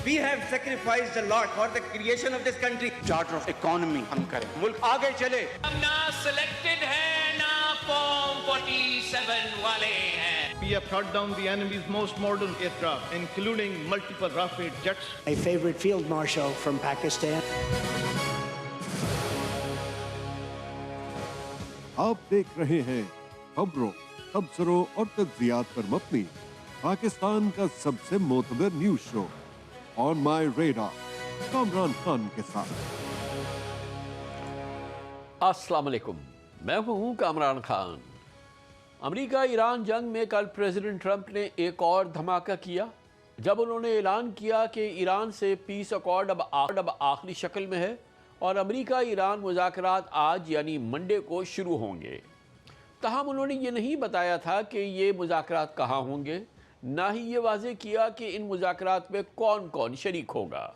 We have sacrificed a lot for the creation of this country. Charter of economy ہم کریں, ملک آگے چلے. ہم نہ سلیکٹڈ ہیں نہ فارم 47 والے ہیں. We have shot down the enemy's most modern aircraft, including multiple Rafale jets. My favorite field marshal from Pakistan. آپ دیکھ رہے ہیں خبروں، تبصروں اور تجزیات پر مبنی پاکستان کا سب سے معتبر نیوز شو آن مائی ریڈار، کامران خان کے ساتھ. السلام علیکم، میں ہوں کامران خان. امریکہ ایران جنگ میں کل پریزیڈنٹ ٹرمپ نے ایک اور دھماکہ کیا جب انہوں نے اعلان کیا کہ ایران سے پیس ایکارڈ اب آخری شکل میں ہے اور امریکہ ایران مذاکرات آج یعنی منڈے کو شروع ہوں گے. تاہم انہوں نے یہ نہیں بتایا تھا کہ یہ مذاکرات کہاں ہوں گے، نہ ہی یہ واضح کیا کہ ان مذاکرات میں کون کون شریک ہوگا.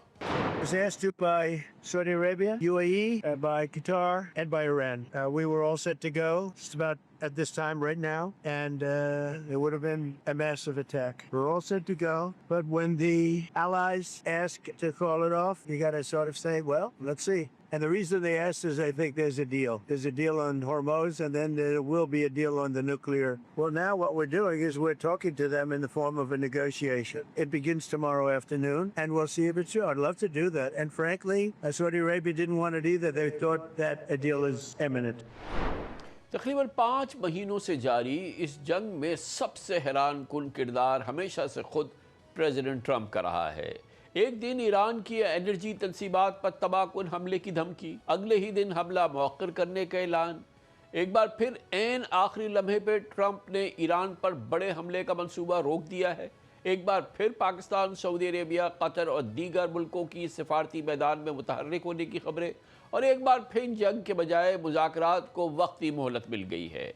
was asked to by Saudi Arabia, UAE, by Qatar, and by Iran. We were all set to go just about at this time right now, and it would have been a massive attack. We're all set to go, but when the allies ask to call it off, you got to sort of say, well, let's see. And the reason they asked is I think there's a deal. There's a deal on Hormuz, and then there will be a deal on the nuclear. Well, now what we're doing is we're talking to them in the form of a negotiation. It begins tomorrow afternoon, and we'll see if it's true. I'd love to do that. And frankly, Saudi Arabia didn't want it either. They thought that a deal is imminent. تقریباً 5 مہینوں سے جاری اس جنگ میں سب سے حیران کن کردار ہمیشہ سے خود پریزیڈنٹ ٹرمپ کا رہا ہے. ایک دن ایران کی انرجی تنصیبات پر تباہ کن حملے کی دھمکی، اگلے ہی دن حملہ مؤخر کرنے کا اعلان. ایک بار پھر عین آخری لمحے پہ ٹرمپ نے ایران پر بڑے حملے کا منصوبہ روک دیا ہے. ایک بار پھر پاکستان، سعودی عربیہ، قطر اور دیگر ملکوں کی سفارتی میدان میں متحرک ہونے کی خبریں، اور ایک بار پھر جنگ کے بجائے مذاکرات کو وقتی مہلت مل گئی ہے.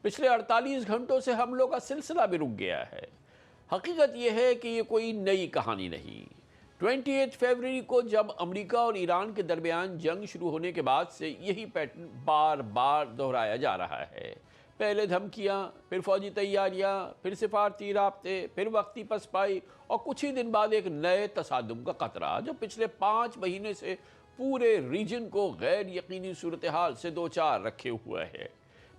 پچھلے 48 گھنٹوں سے حملوں کا سلسلہ بھی رک گیا ہے. حقیقت یہ ہے کہ یہ کوئی نئی کہانی نہیں. 28 فروری کو جب امریکہ اور ایران کے درمیان جنگ شروع ہونے کے بعد سے یہی پیٹرن بار بار دہرایا جا رہا ہے. پہلے دھمکیاں، پھر فوجی تیاریاں، پھر سفارتی رابطے، پھر وقتی پسپائی اور کچھ ہی دن بعد ایک نئے تصادم کا خطرہ جو پچھلے 5 مہینے سے پورے ریجن کو غیر یقینی صورتحال سے دوچار رکھے ہوا ہے.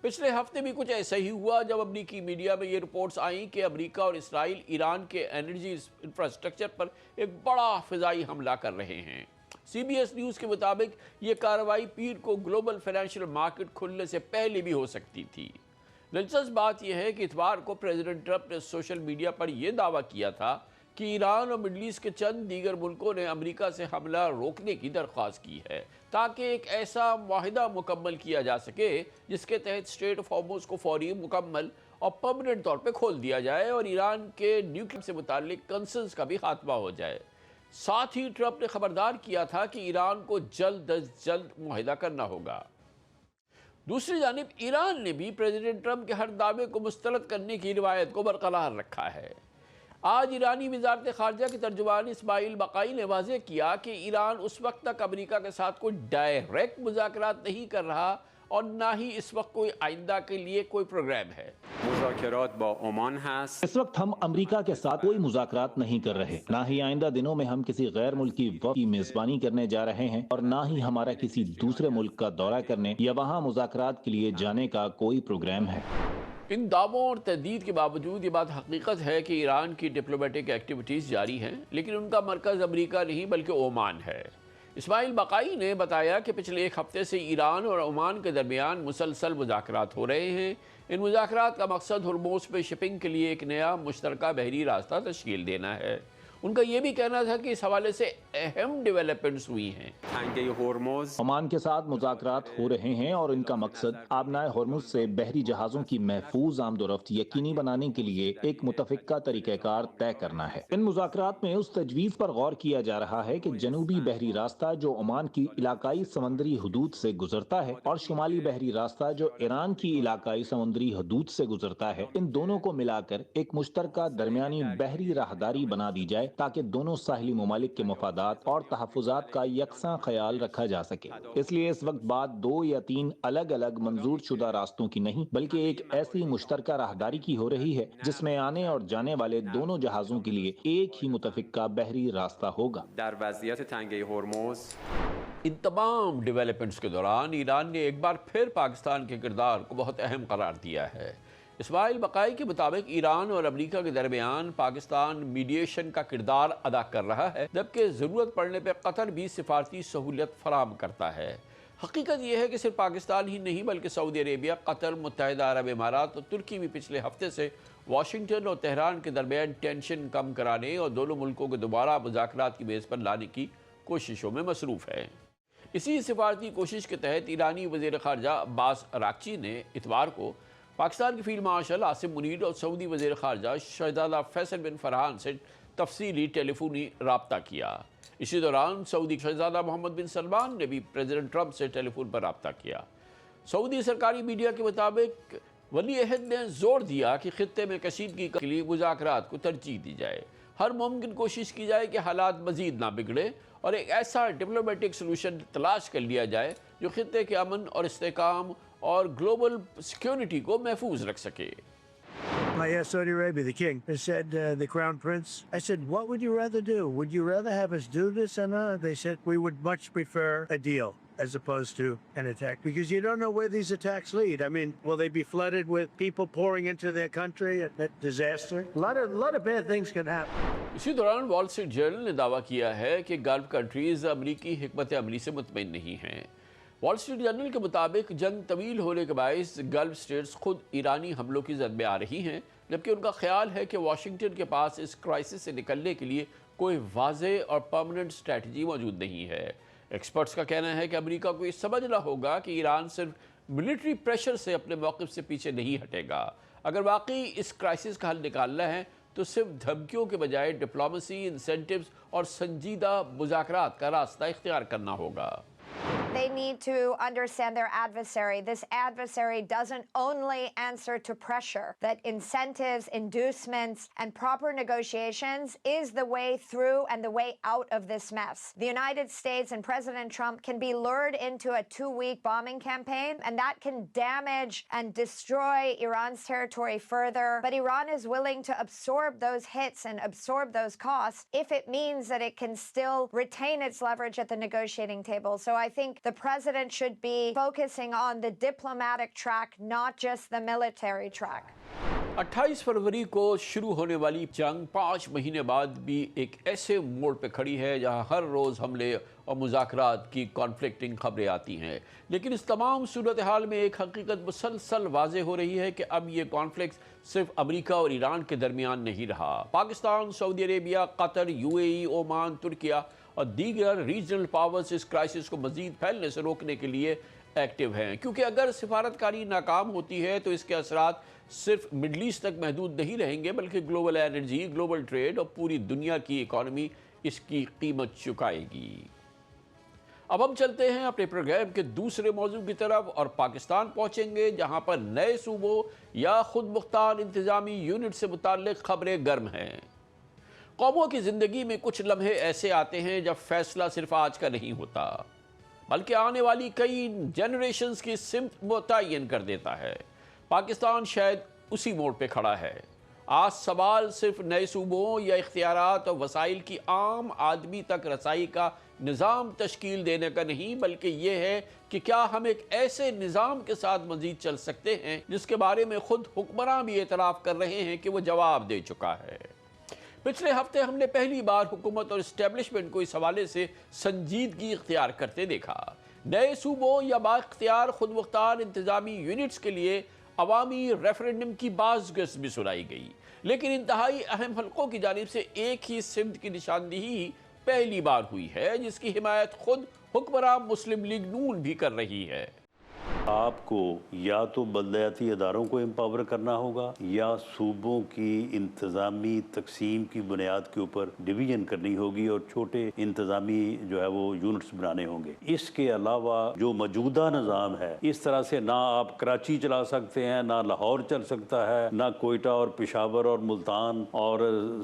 پچھلے ہفتے بھی کچھ ایسا ہی ہوا جب امریکی میڈیا میں یہ رپورٹس آئیں کہ امریکہ اور اسرائیل ایران کے انرجی انفراسٹرکچر پر ایک بڑا فضائی حملہ کر رہے ہیں. سی بی ایس نیوز کے مطابق یہ کارروائی پیر کو گلوبل فائنینشیل مارکیٹ کھلنے سے پہلے بھی ہو سکتی تھی. دلچسپ بات یہ ہے کہ اتوار کو پریزیڈنٹ ٹرمپ نے سوشل میڈیا پر یہ دعویٰ کیا تھا کہ ایران اور مڈل ایسٹ کے چند دیگر ملکوں نے امریکہ سے حملہ روکنے کی درخواست کی ہے تاکہ ایک ایسا معاہدہ مکمل کیا جا سکے جس کے تحت اسٹریٹ آف ہارموز کو فوری، مکمل اور پرماننٹ طور پہ کھول دیا جائے اور ایران کے نیوکلیئر سے متعلق کنسرنز کا بھی خاتمہ ہو جائے. ساتھ ہی ٹرمپ نے خبردار کیا تھا کہ ایران کو جلد از جلد معاہدہ کرنا ہوگا. دوسری جانب ایران نے بھی پریزیڈنٹ ٹرمپ کے ہر دعوے کو مسترد کرنے کی روایت کو برقرار رکھا ہے. آج ایرانی وزارت خارجہ کے ترجمان اسماعیل بقائی نے واضح کیا کہ ایران اس وقت تک امریکہ کے ساتھ کوئی ڈائریکٹ مذاکرات نہیں کر رہا اور نہ ہی اس وقت کوئی آئندہ کے لیے کوئی پروگرام ہے. مذاکرات با عمان هست. اس وقت ہم امریکہ کے ساتھ کوئی مذاکرات نہیں کر رہے، نہ ہی آئندہ دنوں میں ہم کسی غیر ملکی وفد کی میزبانی کرنے جا رہے ہیں اور نہ ہی ہمارا کسی دوسرے ملک کا دورہ کرنے یا وہاں مذاکرات کے لیے جانے کا کوئی پروگرام ہے. ان دعووں اور تردید کے باوجود یہ بات حقیقت ہے کہ ایران کی ڈپلومیٹک ایکٹیویٹیز جاری ہیں، لیکن ان کا مرکز امریکہ نہیں بلکہ عمان ہے. اسماعیل بقائی نے بتایا کہ پچھلے ایک ہفتے سے ایران اور عمان کے درمیان مسلسل مذاکرات ہو رہے ہیں. ان مذاکرات کا مقصد ہرموز پہ شپنگ کے لیے ایک نیا مشترکہ بحری راستہ تشکیل دینا ہے. ان کا یہ بھی کہنا تھا کہ اس حوالے سے اہم ڈیولپمنٹس ہوئی ہیں. عمان کے ساتھ مذاکرات ہو رہے ہیں اور ان کا مقصد آبنائے ہرمز سے بحری جہازوں کی محفوظ آمد و رفت یقینی بنانے کے لیے ایک متفقہ طریقہ کار طے کرنا ہے. ان مذاکرات میں اس تجویز پر غور کیا جا رہا ہے کہ جنوبی بحری راستہ جو عمان کی علاقائی سمندری حدود سے گزرتا ہے اور شمالی بحری راستہ جو ایران کی علاقائی سمندری حدود سے گزرتا ہے، ان دونوں کو ملا کر ایک مشترکہ درمیانی بحری راہداری بنا دی جائے تاکہ دونوں ساحلی ممالک کے مفادات اور تحفظات کا یکساں خیال رکھا جا سکے۔ اس لیے اس وقت بات 2 یا 3 الگ الگ منظور شدہ راستوں کی نہیں بلکہ ایک ایسی مشترکہ راہداری کی ہو رہی ہے جس میں آنے اور جانے والے دونوں جہازوں کے لیے ایک ہی متفقہ بحری راستہ ہوگا۔ در وضعیت تنگه هرمز ان تمام ڈیولپمنٹس کے دوران ایران نے ایک بار پھر پاکستان کے کردار کو بہت اہم قرار دیا ہے۔ اسماعیل بقائی کے مطابق ایران اور امریکہ کے درمیان پاکستان میڈیشن کا کردار ادا کر رہا ہے، جبکہ ضرورت پڑنے پہ قطر بھی سفارتی سہولت فراہم کرتا ہے۔ حقیقت یہ ہے کہ صرف پاکستان ہی نہیں بلکہ سعودی عربیہ، قطر، متحدہ عرب امارات اور ترکی بھی پچھلے ہفتے سے واشنگٹن اور تہران کے درمیان ٹینشن کم کرانے اور دونوں ملکوں کو دوبارہ مذاکرات کی میز پر لانے کی کوششوں میں مصروف ہیں۔ اسی سفارتی کوشش کے تحت ایرانی وزیر خارجہ عباس اراغچی نے اتوار کو پاکستان کے فیلڈ مارشل عاصم منیر اور سعودی وزیر خارجہ شہزادہ فیصل بن فرحان سے تفصیلی ٹیلی فونی رابطہ کیا۔ اسی دوران سعودی شہزادہ محمد بن سلمان نے بھی پریزیڈنٹ ٹرمپ سے ٹیلی فون پر رابطہ کیا۔ سعودی سرکاری میڈیا کے مطابق ولی عہد نے زور دیا کہ خطے میں کشیدگی کے لیے مذاکرات کو ترجیح دی جائے، ہر ممکن کوشش کی جائے کہ حالات مزید نہ بگڑے اور ایک ایسا ڈپلومیٹک سلوشن تلاش کر لیا جائے جو خطے کے امن اور استحکام اور گلوبل سیکیورٹی کو محفوظ رکھ سکے۔ I asked Saudi Arabia, the king, they said, the crown prince, I said, what would you rather do? Would you rather have us do this or not? They said, we would much prefer a deal as opposed to an attack, because you don't know where these attacks lead. I mean, will they be flooded with people pouring into their country? That disaster? A lot of bad things can happen. اسی دوران وال street general نے دعویٰ کیا ہے کہ golf countries امریکی حکمت عملی سے مطمئن نہیں ہیں۔ وال اسٹریٹ جرنل کے مطابق جنگ طویل ہونے کے باعث گلف اسٹیٹس خود ایرانی حملوں کی زد میں آ رہی ہیں، جبکہ ان کا خیال ہے کہ واشنگٹن کے پاس اس کرائسس سے نکلنے کے لیے کوئی واضح اور پرماننٹ اسٹریٹجی موجود نہیں ہے۔ ایکسپرٹس کا کہنا ہے کہ امریکہ کو یہ سمجھنا ہوگا کہ ایران صرف ملٹری پریشر سے اپنے موقف سے پیچھے نہیں ہٹے گا۔ اگر واقعی اس کرائسس کا حل نکالنا ہے تو صرف دھمکیوں کے بجائے ڈپلومیسی، انسینٹیوز اور سنجیدہ مذاکرات کا راستہ اختیار کرنا ہوگا۔ They need to understand their adversary. This adversary doesn't only answer to pressure, that incentives, inducements, and proper negotiations is the way through and the way out of this mess. The United States and President Trump can be lured into a 2-week bombing campaign, and that can damage and destroy Iran's territory further. But Iran is willing to absorb those hits and absorb those costs if it means that it can still retain its leverage at the negotiating table. So I think the president should be focusing on the diplomatic track, not just the military track. 28 فروری کو شروع ہونے والی جنگ 5 مہینے بعد بھی ایک ایسے موڑ پہ کھڑی ہے جہاں ہر روز حملے اور مذاکرات کی کانفلکٹنگ خبریں آتی ہیں، لیکن اس تمام صورتحال میں ایک حقیقت مسلسل واضح ہو رہی ہے کہ اب یہ کانفلکٹ صرف امریکہ اور ایران کے درمیان نہیں رہا۔ پاکستان، سعودی عربیہ، قطر، UAE، عمان، ترکیہ اور دیگر ریجنل پاورز اس کرائسس کو مزید پھیلنے سے روکنے کے لیے ایکٹیو ہیں، کیونکہ اگر سفارتکاری ناکام ہوتی ہے تو اس کے اثرات صرف مڈل ایسٹ تک محدود نہیں رہیں گے بلکہ گلوبل انرجی، گلوبل ٹریڈ اور پوری دنیا کی اکانومی اس کی قیمت چکائے گی۔ اب ہم چلتے ہیں اپنے پروگرام کے دوسرے موضوع کی طرف اور پاکستان پہنچیں گے، جہاں پر نئے صوبوں یا خود مختار انتظامی یونٹ سے متعلق خبریں گرم ہیں۔ قوموں کی زندگی میں کچھ لمحے ایسے آتے ہیں جب فیصلہ صرف آج کا نہیں ہوتا بلکہ آنے والی کئی جنریشنز کی سمت متعین کر دیتا ہے۔ پاکستان شاید اسی موڑ پہ کھڑا ہے۔ آج سوال صرف نئے صوبوں یا اختیارات اور وسائل کی عام آدمی تک رسائی کا نظام تشکیل دینے کا نہیں، بلکہ یہ ہے کہ کیا ہم ایک ایسے نظام کے ساتھ مزید چل سکتے ہیں جس کے بارے میں خود حکمراں بھی اعتراف کر رہے ہیں کہ وہ جواب دے چکا ہے۔ پچھلے ہفتے ہم نے پہلی بار حکومت اور اسٹیبلشمنٹ کو اس حوالے سے سنجیدگی اختیار کرتے دیکھا۔ نئے صوبوں یا با اختیار خود مختار انتظامی یونٹس کے لیے عوامی ریفرنڈم کی باز گشت بھی سنائی گئی، لیکن انتہائی اہم حلقوں کی جانب سے ایک ہی سمت کی نشاندہی پہلی بار ہوئی ہے جس کی حمایت خود حکمراں مسلم لیگ نون بھی کر رہی ہے۔ آپ کو یا تو بلدیاتی اداروں کو امپاور کرنا ہوگا یا صوبوں کی انتظامی تقسیم کی بنیاد کے اوپر ڈویژن کرنی ہوگی اور چھوٹے انتظامی جو ہے وہ یونٹس بنانے ہوں گے. اس کے علاوہ جو موجودہ نظام ہے اس طرح سے نہ آپ کراچی چلا سکتے ہیں، نہ لاہور چل سکتا ہے، نہ کوئٹہ اور پشاور اور ملتان اور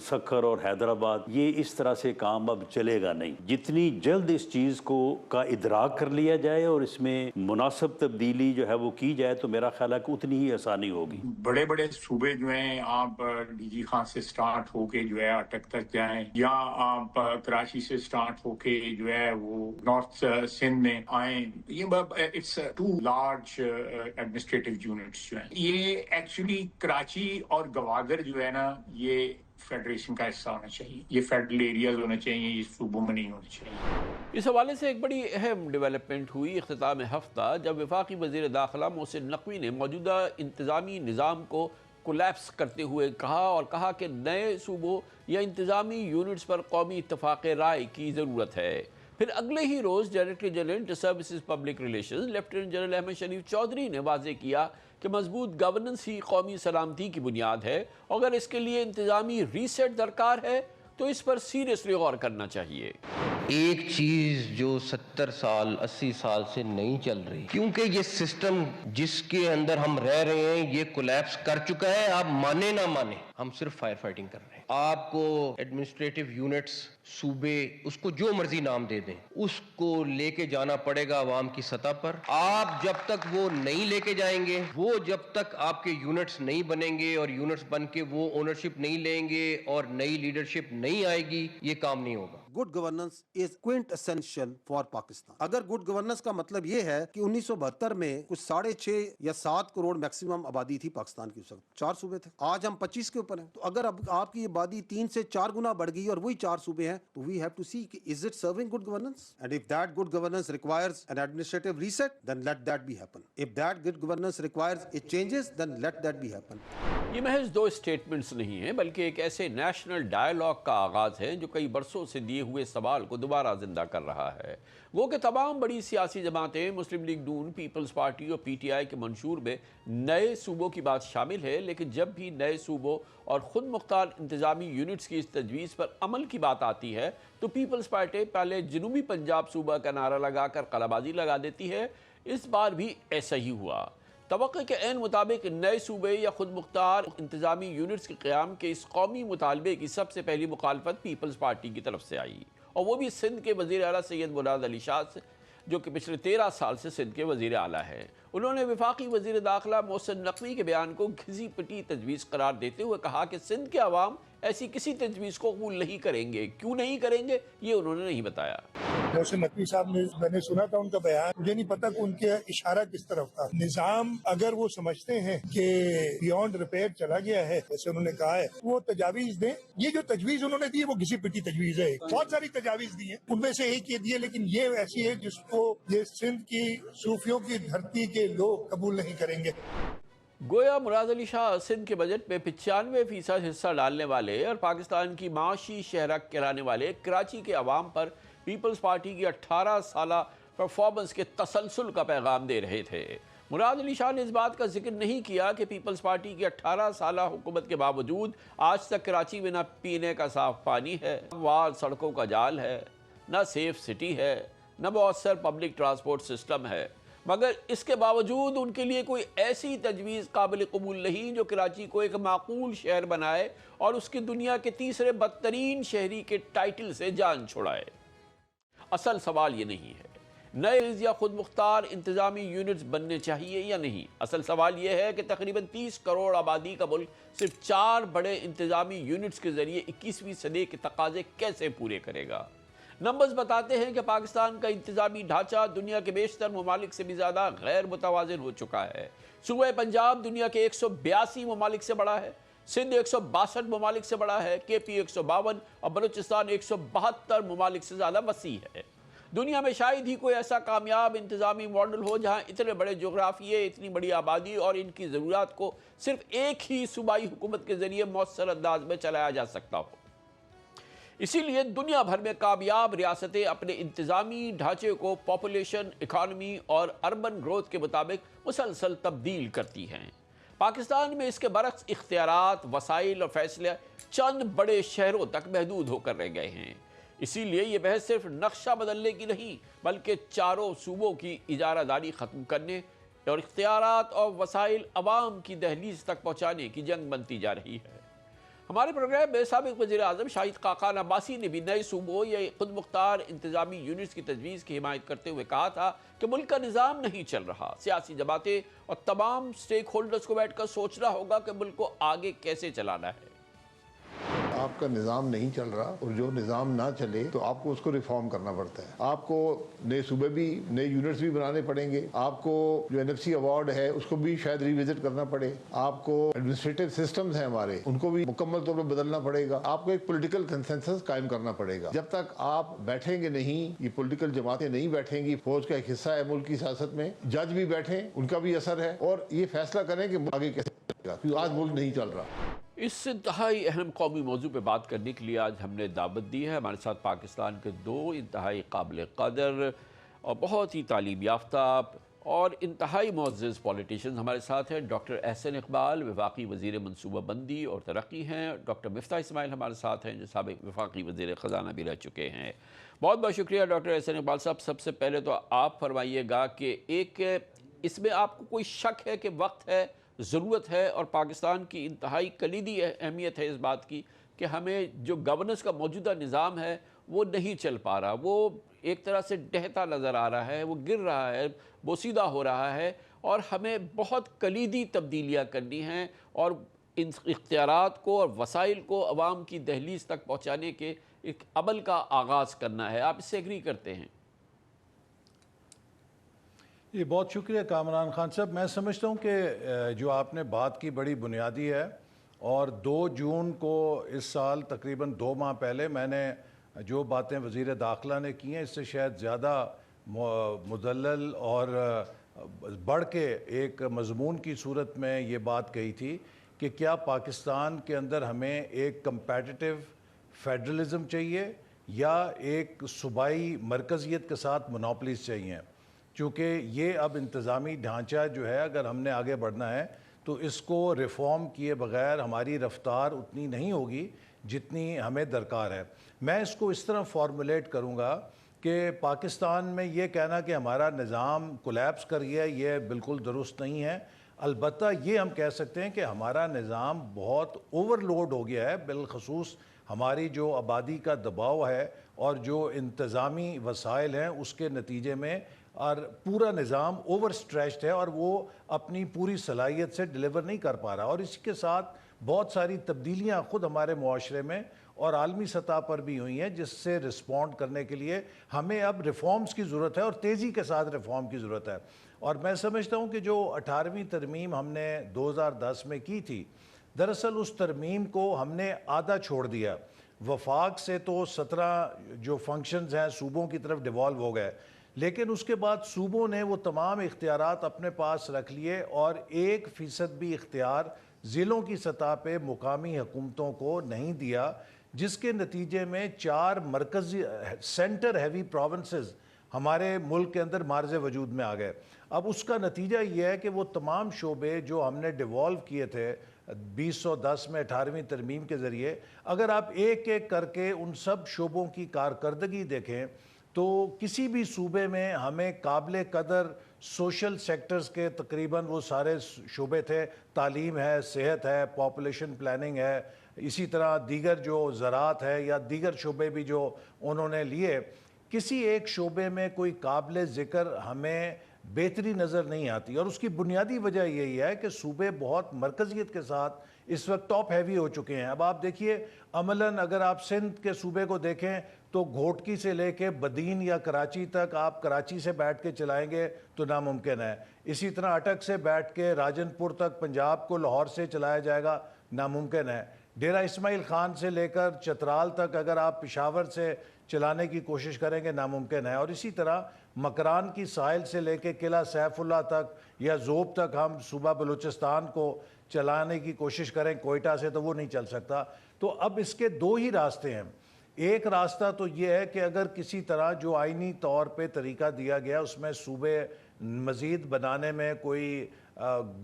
سکھر اور حیدرآباد. یہ اس طرح سے کام اب چلے گا نہیں. جتنی جلد اس چیز کو کا ادراک کر لیا جائے اور اس میں مناسب تبدیلی جو ہے وہ کی جائے تو میرا خیال ہے کہ اتنی ہی آسانی ہوگی. بڑے بڑے صوبے جو ہیں آپ ڈی جی خان سے سٹارٹ ہو کے جو ہے اٹک تک جائیں، یا آپ کراچی سے سٹارٹ ہو کے جو ہے وہ نارتھ سندھ میں آئیں، یہ it's too large administrative units جو ہیں. یہ ایکچولی کراچی اور گوادر جو ہے نا یہ فیڈریشن کا حصہ ہونا چاہیے، یہ فیڈرل ایریاز ہونا چاہیے، یہ صوبوں میں نہیں ہونا چاہیے. اس حوالے سے ایک بڑی اہم ڈیولپمنٹ ہوئی اختتام ہفتہ جب وفاقی وزیر داخلہ محسن نقوی نے موجودہ انتظامی نظام کو کولیپس کرتے ہوئے کہا کہ نئے صوبوں یا انتظامی یونٹس پر قومی اتفاق رائے کی ضرورت ہے. پھر اگلے ہی روز director general inter services public relations lieutenant general Ahmed Sharif Chaudhry نے واضح کیا کہ مضبوط گورننس ہی قومی سلامتی کی بنیاد ہے. اگر اس کے لیے انتظامی ریسیٹ درکار ہے تو اس پر سیریسلی غور کرنا چاہیے. ایک چیز جو 70 سال 80 سال سے نہیں چل رہی، کیونکہ یہ سسٹم جس کے اندر ہم رہ رہے ہیں یہ کولیپس کر چکا ہے. آپ مانے نہ مانے ہم صرف فائر فائٹنگ کر رہے ہیں. آپ کو ایڈمنسٹریٹو یونٹس صوبے اس کو جو مرضی نام دے دیں، اس کو لے کے جانا پڑے گا عوام کی سطح پر. آپ جب تک وہ نہیں لے کے جائیں گے، وہ جب تک آپ کے یونٹس نہیں بنیں گے اور یونٹس بن کے وہ اونرشپ نہیں لیں گے اور نئی لیڈرشپ نہیں آئے گی، یہ کام نہیں ہوگا. Good governance is کوئنٹ essential for Pakistan. اگر گڈ گورننس کا مطلب یہ ہے کہ 1972 میں کچھ 6.5 یا 7 کروڑ میکسیمم آبادی تھی پاکستان کی، اس وقت 4 صوبے تھے، آج ہم 25 کے اوپر ہیں. تو اگر اب آپ کی آبادی 3 سے 4 گنا بڑھ گئی اور وہی 4 صوبے ہیں تو we have to see is it serving good governance. And if that good governance requires an administrative reset then let that be happen. If that good governance requires it changes then let that be happen. یہ محض 2 statements نہیں ہیں بلکہ ایک ایسے national dialogue کا آغاز ہے جو کئی برسوں سے دیے ہوئے سوال کو دوبارہ زندہ کر رہا ہے. وہ کہ تمام بڑی سیاسی جماعتیں مسلم لیگ نون، پیپلز پارٹی اور پی ٹی آئی کے منشور میں نئے صوبوں کی بات شامل ہے، لیکن جب بھی نئے صوبوں اور خود مختار انتظامی یونٹس کی اس تجویز پر عمل کی بات آتی ہے تو پیپلز پارٹی پہلے جنوبی پنجاب صوبہ کا نعرہ لگا کر قلعہ بازی لگا دیتی ہے. اس بار بھی ایسا ہی ہوا. توقع کے عین مطابق نئے صوبے یا خود مختار انتظامی یونٹس کے قیام کے اس قومی مطالبے کی سب سے پہلی مخالفت پیپلز پارٹی کی طرف سے آئی، اور وہ بھی سندھ کے وزیر اعلیٰ سید مراد علی شاہ سے، جو کہ پچھلے 13 سال سے سندھ کے وزیر اعلیٰ ہیں. انہوں نے وفاقی وزیر داخلہ محسن نقوی کے بیان کو گھسی پٹی تجویز قرار دیتے ہوئے کہا کہ سندھ کے عوام ایسی کسی تجویز کو قبول نہیں کریں گے. کیوں نہیں کریں گے یہ انہوں نے نہیں بتایا. محسن نقوی صاحب نے، میں نے سنا تھا ان کا بیان، مجھے نہیں پتا کہ ان کے اشارہ کس طرف تھا. نظام اگر وہ سمجھتے ہیں کہ بیونڈ ریپیئر چلا گیا ہے جیسے انہوں نے کہا ہے، وہ تجاویز دیں. یہ جو تجویز انہوں نے دی وہ گھسی پٹی تجویز ہے. بہت ساری تجاویز دی ہیں، ان میں سے ایک یہ دی ہے، لیکن یہ ایسی ہے جس کو یہ سندھ کی صوفیوں کی دھرتی کے لوگ قبول نہیں کریں گے. گویا مراد علی شاہ سندھ کے بجٹ میں 95% حصہ ڈالنے والے اور پاکستان کی معاشی شہرک کہلانے والے کراچی کے عوام پر پیپلز پارٹی کی 18 سالہ پرفارمنس کے تسلسل کا پیغام دے رہے تھے. مراد علی شاہ نے اس بات کا ذکر نہیں کیا کہ پیپلز پارٹی کی 18 سالہ حکومت کے باوجود آج تک کراچی میں نہ پینے کا صاف پانی ہے، نہ سڑکوں کا جال ہے، نہ سیف سٹی ہے، نہ مؤثر پبلک ٹرانسپورٹ سسٹم ہے. مگر اس کے باوجود ان کے لیے کوئی ایسی تجویز قابل قبول نہیں جو کراچی کو ایک معقول شہر بنائے اور اس کی دنیا کے تیسرے بدترین شہری کے ٹائٹل سے جان چھڑائے. اصل سوال یہ نہیں ہے نئے یا خود مختار انتظامی یونٹس بننے چاہیے یا نہیں. اصل سوال یہ ہے کہ تقریباً 30 کروڑ آبادی کا ملک صرف 4 بڑے انتظامی یونٹس کے ذریعے 21ویں صدی کے تقاضے کیسے پورے کرے گا. نمبرز بتاتے ہیں کہ پاکستان کا انتظامی ڈھانچہ دنیا کے بیشتر ممالک سے بھی زیادہ غیر متوازن ہو چکا ہے. صوبہ پنجاب دنیا کے 182 ممالک سے بڑا ہے، سندھ 162 ممالک سے بڑا ہے، کے پی 152 اور بلوچستان 172 ممالک سے زیادہ وسیع ہے. دنیا میں شاید ہی کوئی ایسا کامیاب انتظامی ماڈل ہو جہاں اتنے بڑے جغرافیے، اتنی بڑی آبادی اور ان کی ضروریات کو صرف ایک ہی صوبائی حکومت کے ذریعے مؤثر انداز میں چلایا جا سکتا ہو. اسی لیے دنیا بھر میں کامیاب ریاستیں اپنے انتظامی ڈھانچے کو پاپولیشن، اکانومی اور اربن گروتھ کے مطابق مسلسل تبدیل کرتی ہیں۔ پاکستان میں اس کے برعکس اختیارات، وسائل اور فیصلے چند بڑے شہروں تک محدود ہو کر رہ گئے ہیں۔ اسی لیے یہ بحث صرف نقشہ بدلنے کی نہیں بلکہ چاروں صوبوں کی اجارہ داری ختم کرنے اور اختیارات اور وسائل عوام کی دہلیز تک پہنچانے کی جنگ بنتی جا رہی ہے۔ ہمارے پروگرام میں سابق وزیر اعظم شاہد خاقان عباسی نے بھی نئے صوبوں یا خود مختار انتظامی یونٹس کی تجویز کی حمایت کرتے ہوئے کہا تھا کہ ملک کا نظام نہیں چل رہا، سیاسی جماعتیں اور تمام سٹیک ہولڈرز کو بیٹھ کر سوچنا ہوگا کہ ملک کو آگے کیسے چلانا ہے۔ آپ کا نظام نہیں چل رہا اور جو نظام نہ چلے تو آپ کو اس کو ریفارم کرنا پڑتا ہے۔ آپ کو نئے صوبے بھی، نئے یونٹس بھی بنانے پڑیں گے۔ آپ کو جو NFC ایوارڈ ہے اس کو بھی شاید ریوزٹ کرنا پڑے۔ آپ کو ایڈمنسٹریٹو سسٹمز ہیں ہمارے، ان کو بھی مکمل طور پر بدلنا پڑے گا۔ آپ کو ایک پولیٹیکل کنسنسس قائم کرنا پڑے گا۔ جب تک آپ بیٹھیں گے نہیں، یہ پولیٹیکل جماعتیں نہیں بیٹھیں گی، فوج کا ایک حصہ ہے ملک کی سیاست میں، جج بھی بیٹھیں، ان کا بھی اثر ہے اور یہ فیصلہ کریں کہ آگے کیسے چلے گا، کیونکہ آج ملک نہیں چل رہا۔ اس انتہائی اہم قومی موضوع پہ بات کرنے کے لیے آج ہم نے دعوت دی ہے۔ ہمارے ساتھ پاکستان کے دو انتہائی قابل قدر اور بہت ہی تعلیم یافتہ اور انتہائی معزز پولیٹیشنز ہمارے ساتھ ہیں۔ ڈاکٹر احسن اقبال وفاقی وزیر منصوبہ بندی اور ترقی ہیں، ڈاکٹر مفتاح اسماعیل ہمارے ساتھ ہیں جو سابق وفاقی وزیر خزانہ بھی رہ چکے ہیں۔ بہت بہت شکریہ ڈاکٹر احسن اقبال صاحب۔ سب سے پہلے تو آپ فرمائیے گا کہ ایک اس میں آپ کو کوئی شک ہے کہ وقت ہے، ضرورت ہے اور پاکستان کی انتہائی کلیدی اہمیت ہے اس بات کی کہ ہمیں جو گورننس کا موجودہ نظام ہے وہ نہیں چل پا رہا، وہ ایک طرح سے ڈہتا نظر آ رہا ہے، وہ گر رہا ہے، بوسیدہ ہو رہا ہے اور ہمیں بہت کلیدی تبدیلیاں کرنی ہیں اور ان اختیارات کو اور وسائل کو عوام کی دہلیز تک پہنچانے کے ایک عمل کا آغاز کرنا ہے۔ آپ اس سے ایگری کرتے ہیں؟ یہ بہت شکریہ کامران خان صاحب۔ میں سمجھتا ہوں کہ جو آپ نے بات کی بڑی بنیادی ہے اور 2 جون کو اس سال تقریباً 2 ماہ پہلے میں نے جو باتیں وزیر داخلہ نے کی ہیں اس سے شاید زیادہ مدلل اور بڑھ کے ایک مضمون کی صورت میں یہ بات کہی تھی کہ کیا پاکستان کے اندر ہمیں ایک کمپیٹیٹو فیڈرلزم چاہیے یا ایک صوبائی مرکزیت کے ساتھ مونوپلیز چاہیے، چونکہ یہ اب انتظامی ڈھانچہ جو ہے اگر ہم نے آگے بڑھنا ہے تو اس کو ریفارم کیے بغیر ہماری رفتار اتنی نہیں ہوگی جتنی ہمیں درکار ہے۔ میں اس کو اس طرح فارمولیٹ کروں گا کہ پاکستان میں یہ کہنا کہ ہمارا نظام کولیپس کر گیا یہ بالکل درست نہیں ہے، البتہ یہ ہم کہہ سکتے ہیں کہ ہمارا نظام بہت اوور لوڈ ہو گیا ہے، بالخصوص ہماری جو آبادی کا دباؤ ہے اور جو انتظامی وسائل ہیں اس کے نتیجے میں اور پورا نظام اوور سٹریچڈ ہے اور وہ اپنی پوری صلاحیت سے ڈیلیور نہیں کر پا رہا، اور اس کے ساتھ بہت ساری تبدیلیاں خود ہمارے معاشرے میں اور عالمی سطح پر بھی ہوئی ہیں جس سے رسپونڈ کرنے کے لیے ہمیں اب ریفارمز کی ضرورت ہے اور تیزی کے ساتھ ریفارم کی ضرورت ہے۔ اور میں سمجھتا ہوں کہ جو 18ویں ترمیم ہم نے 2010 میں کی تھی، دراصل اس ترمیم کو ہم نے آدھا چھوڑ دیا۔ وفاق سے تو 17 جو فنکشنز ہیں صوبوں کی طرف ڈیوالو ہو گئے، لیکن اس کے بعد صوبوں نے وہ تمام اختیارات اپنے پاس رکھ لیے اور 1% بھی اختیار ضلعوں کی سطح پہ مقامی حکومتوں کو نہیں دیا، جس کے نتیجے میں 4 مرکزی سینٹر ہیوی پروونسز ہمارے ملک کے اندر معرض وجود میں آ گئے۔ اب اس کا نتیجہ یہ ہے کہ وہ تمام شعبے جو ہم نے ڈیوالو کیے تھے 2010 میں 18ویں ترمیم کے ذریعے، اگر آپ ایک ایک کر کے ان سب شعبوں کی کارکردگی دیکھیں تو کسی بھی صوبے میں ہمیں قابل قدر سوشل سیکٹرز کے تقریباً وہ سارے شعبے تھے، تعلیم ہے، صحت ہے، پاپولیشن پلاننگ ہے، اسی طرح دیگر جو زراعت ہے یا دیگر شعبے بھی جو انہوں نے لیے، کسی ایک شعبے میں کوئی قابل ذکر ہمیں بہتری نظر نہیں آتی، اور اس کی بنیادی وجہ یہی ہے کہ صوبے بہت مرکزیت کے ساتھ اس وقت ٹاپ ہیوی ہو چکے ہیں۔ اب آپ دیکھیے عملاً اگر آپ سندھ کے صوبے کو دیکھیں تو گھوٹکی سے لے کے بدین یا کراچی تک آپ کراچی سے بیٹھ کے چلائیں گے تو ناممکن ہے، اسی طرح اٹک سے بیٹھ کے راجن پور تک پنجاب کو لاہور سے چلایا جائے گا، ناممکن ہے، ڈیرہ اسماعیل خان سے لے کر چترال تک اگر آپ پشاور سے چلانے کی کوشش کریں گے ناممکن ہے، اور اسی طرح مکران کی ساحل سے لے کے قلعہ سیف اللہ تک یا ذوب تک ہم صوبہ بلوچستان کو چلانے کی کوشش کریں کوئٹہ سے تو وہ نہیں چل سکتا۔ تو اب اس کے 2 ہی راستے ہیں، ایک راستہ تو یہ ہے کہ اگر کسی طرح جو آئینی طور پہ طریقہ دیا گیا اس میں صوبے مزید بنانے میں کوئی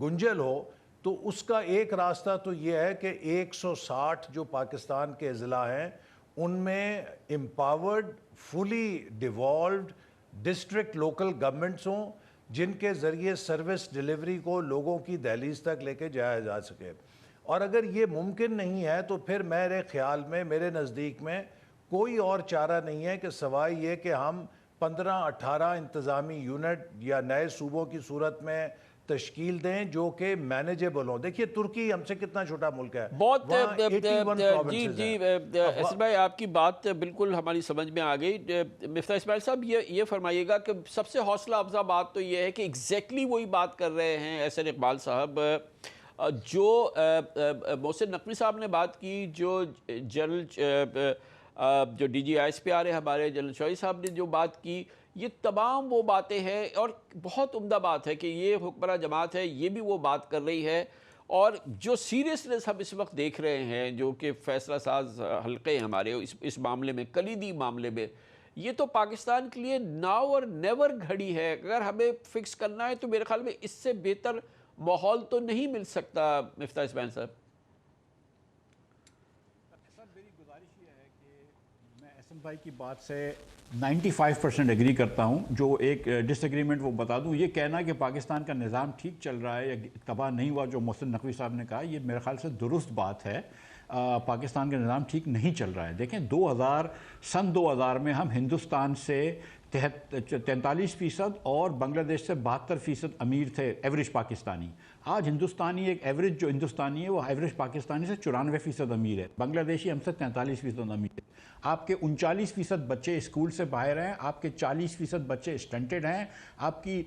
گنجل ہو تو اس کا ایک راستہ تو یہ ہے کہ 160 جو پاکستان کے اضلاع ہیں ان میں امپاورڈ فلی ڈیوالوڈ ڈسٹرکٹ لوکل گورنمنٹس ہوں جن کے ذریعے سروس ڈیلیوری کو لوگوں کی دہلیز تک لے کے جایا جا سکے. اور اگر یہ ممکن نہیں ہے تو پھر میرے خیال میں میرے نزدیک میں کوئی اور چارہ نہیں ہے کہ سوائے یہ کہ ہم 15-18 انتظامی یونٹ یا نئے صوبوں کی صورت میں تشکیل دیں جو کہ مینیجیبل ہوں. دیکھیے ترکی ہم سے کتنا چھوٹا ملک ہے, بہت جی اسماعیل بھائی آپ کی بات بالکل ہماری سمجھ میں آ گئی. مفتاح اسماعیل صاحب یہ فرمائیے گا کہ سب سے حوصلہ افزا بات تو یہ ہے کہ ایگزیکٹلی وہی بات کر رہے ہیں احسن اقبال صاحب جو محسن نقوی صاحب نے بات کی, جو جنرل جو D G I S P R ہے ہمارے جنرل شوئی صاحب نے جو بات کی, یہ تمام وہ باتیں ہیں اور بہت عمدہ بات ہے کہ یہ حکمراں جماعت ہے یہ بھی وہ بات کر رہی ہے. اور جو سیریسنس ہم اس وقت دیکھ رہے ہیں جو کہ فیصلہ ساز حلقے ہیں ہمارے اس معاملے میں, کلیدی معاملے میں, یہ تو پاکستان کے لیے ناؤ اور نیور گھڑی ہے. اگر ہمیں فکس کرنا ہے تو میرے خیال میں اس سے بہتر ماحول تو نہیں مل سکتا. مفتاح اسماعیل صاحب میری گزارش یہ ہے کہ میں احسن بھائی کی بات سے 95% ایگری کرتا ہوں. جو ایک ڈس ایگریمنٹ وہ بتا دوں, یہ کہنا کہ پاکستان کا نظام ٹھیک چل رہا ہے یا تباہ نہیں ہوا جو محسن نقوی صاحب نے کہا, یہ میرے خیال سے درست بات ہے. پاکستان کا نظام ٹھیک نہیں چل رہا ہے. دیکھیں سن 2000 میں ہم ہندوستان سے 43% اور بنگلہ دیش سے 72% امیر تھے ایوریج پاکستانی. آج ہندوستانی ایک ایوریج جو ہندوستانی ہے وہ ایوریج پاکستانی سے 94% امیر ہے. بنگلہ دیشی ہم سے 43% امیر ہے. آپ کے 39% بچے اسکول سے باہر ہیں, آپ کے 40% بچے اسٹنٹڈ ہیں, آپ کی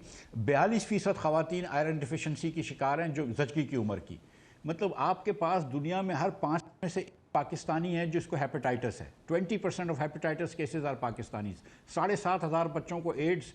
42% خواتین آئرن ڈیفیشنسی کی شکار ہیں جو زچگی کی عمر کی. مطلب آپ کے پاس دنیا میں ہر 5 میں سے پاکستانی ہے جس کو ہیپیٹائٹس ہے. 20% of hepatitis cases are Pakistanis. 7,500 بچوں کو ایڈز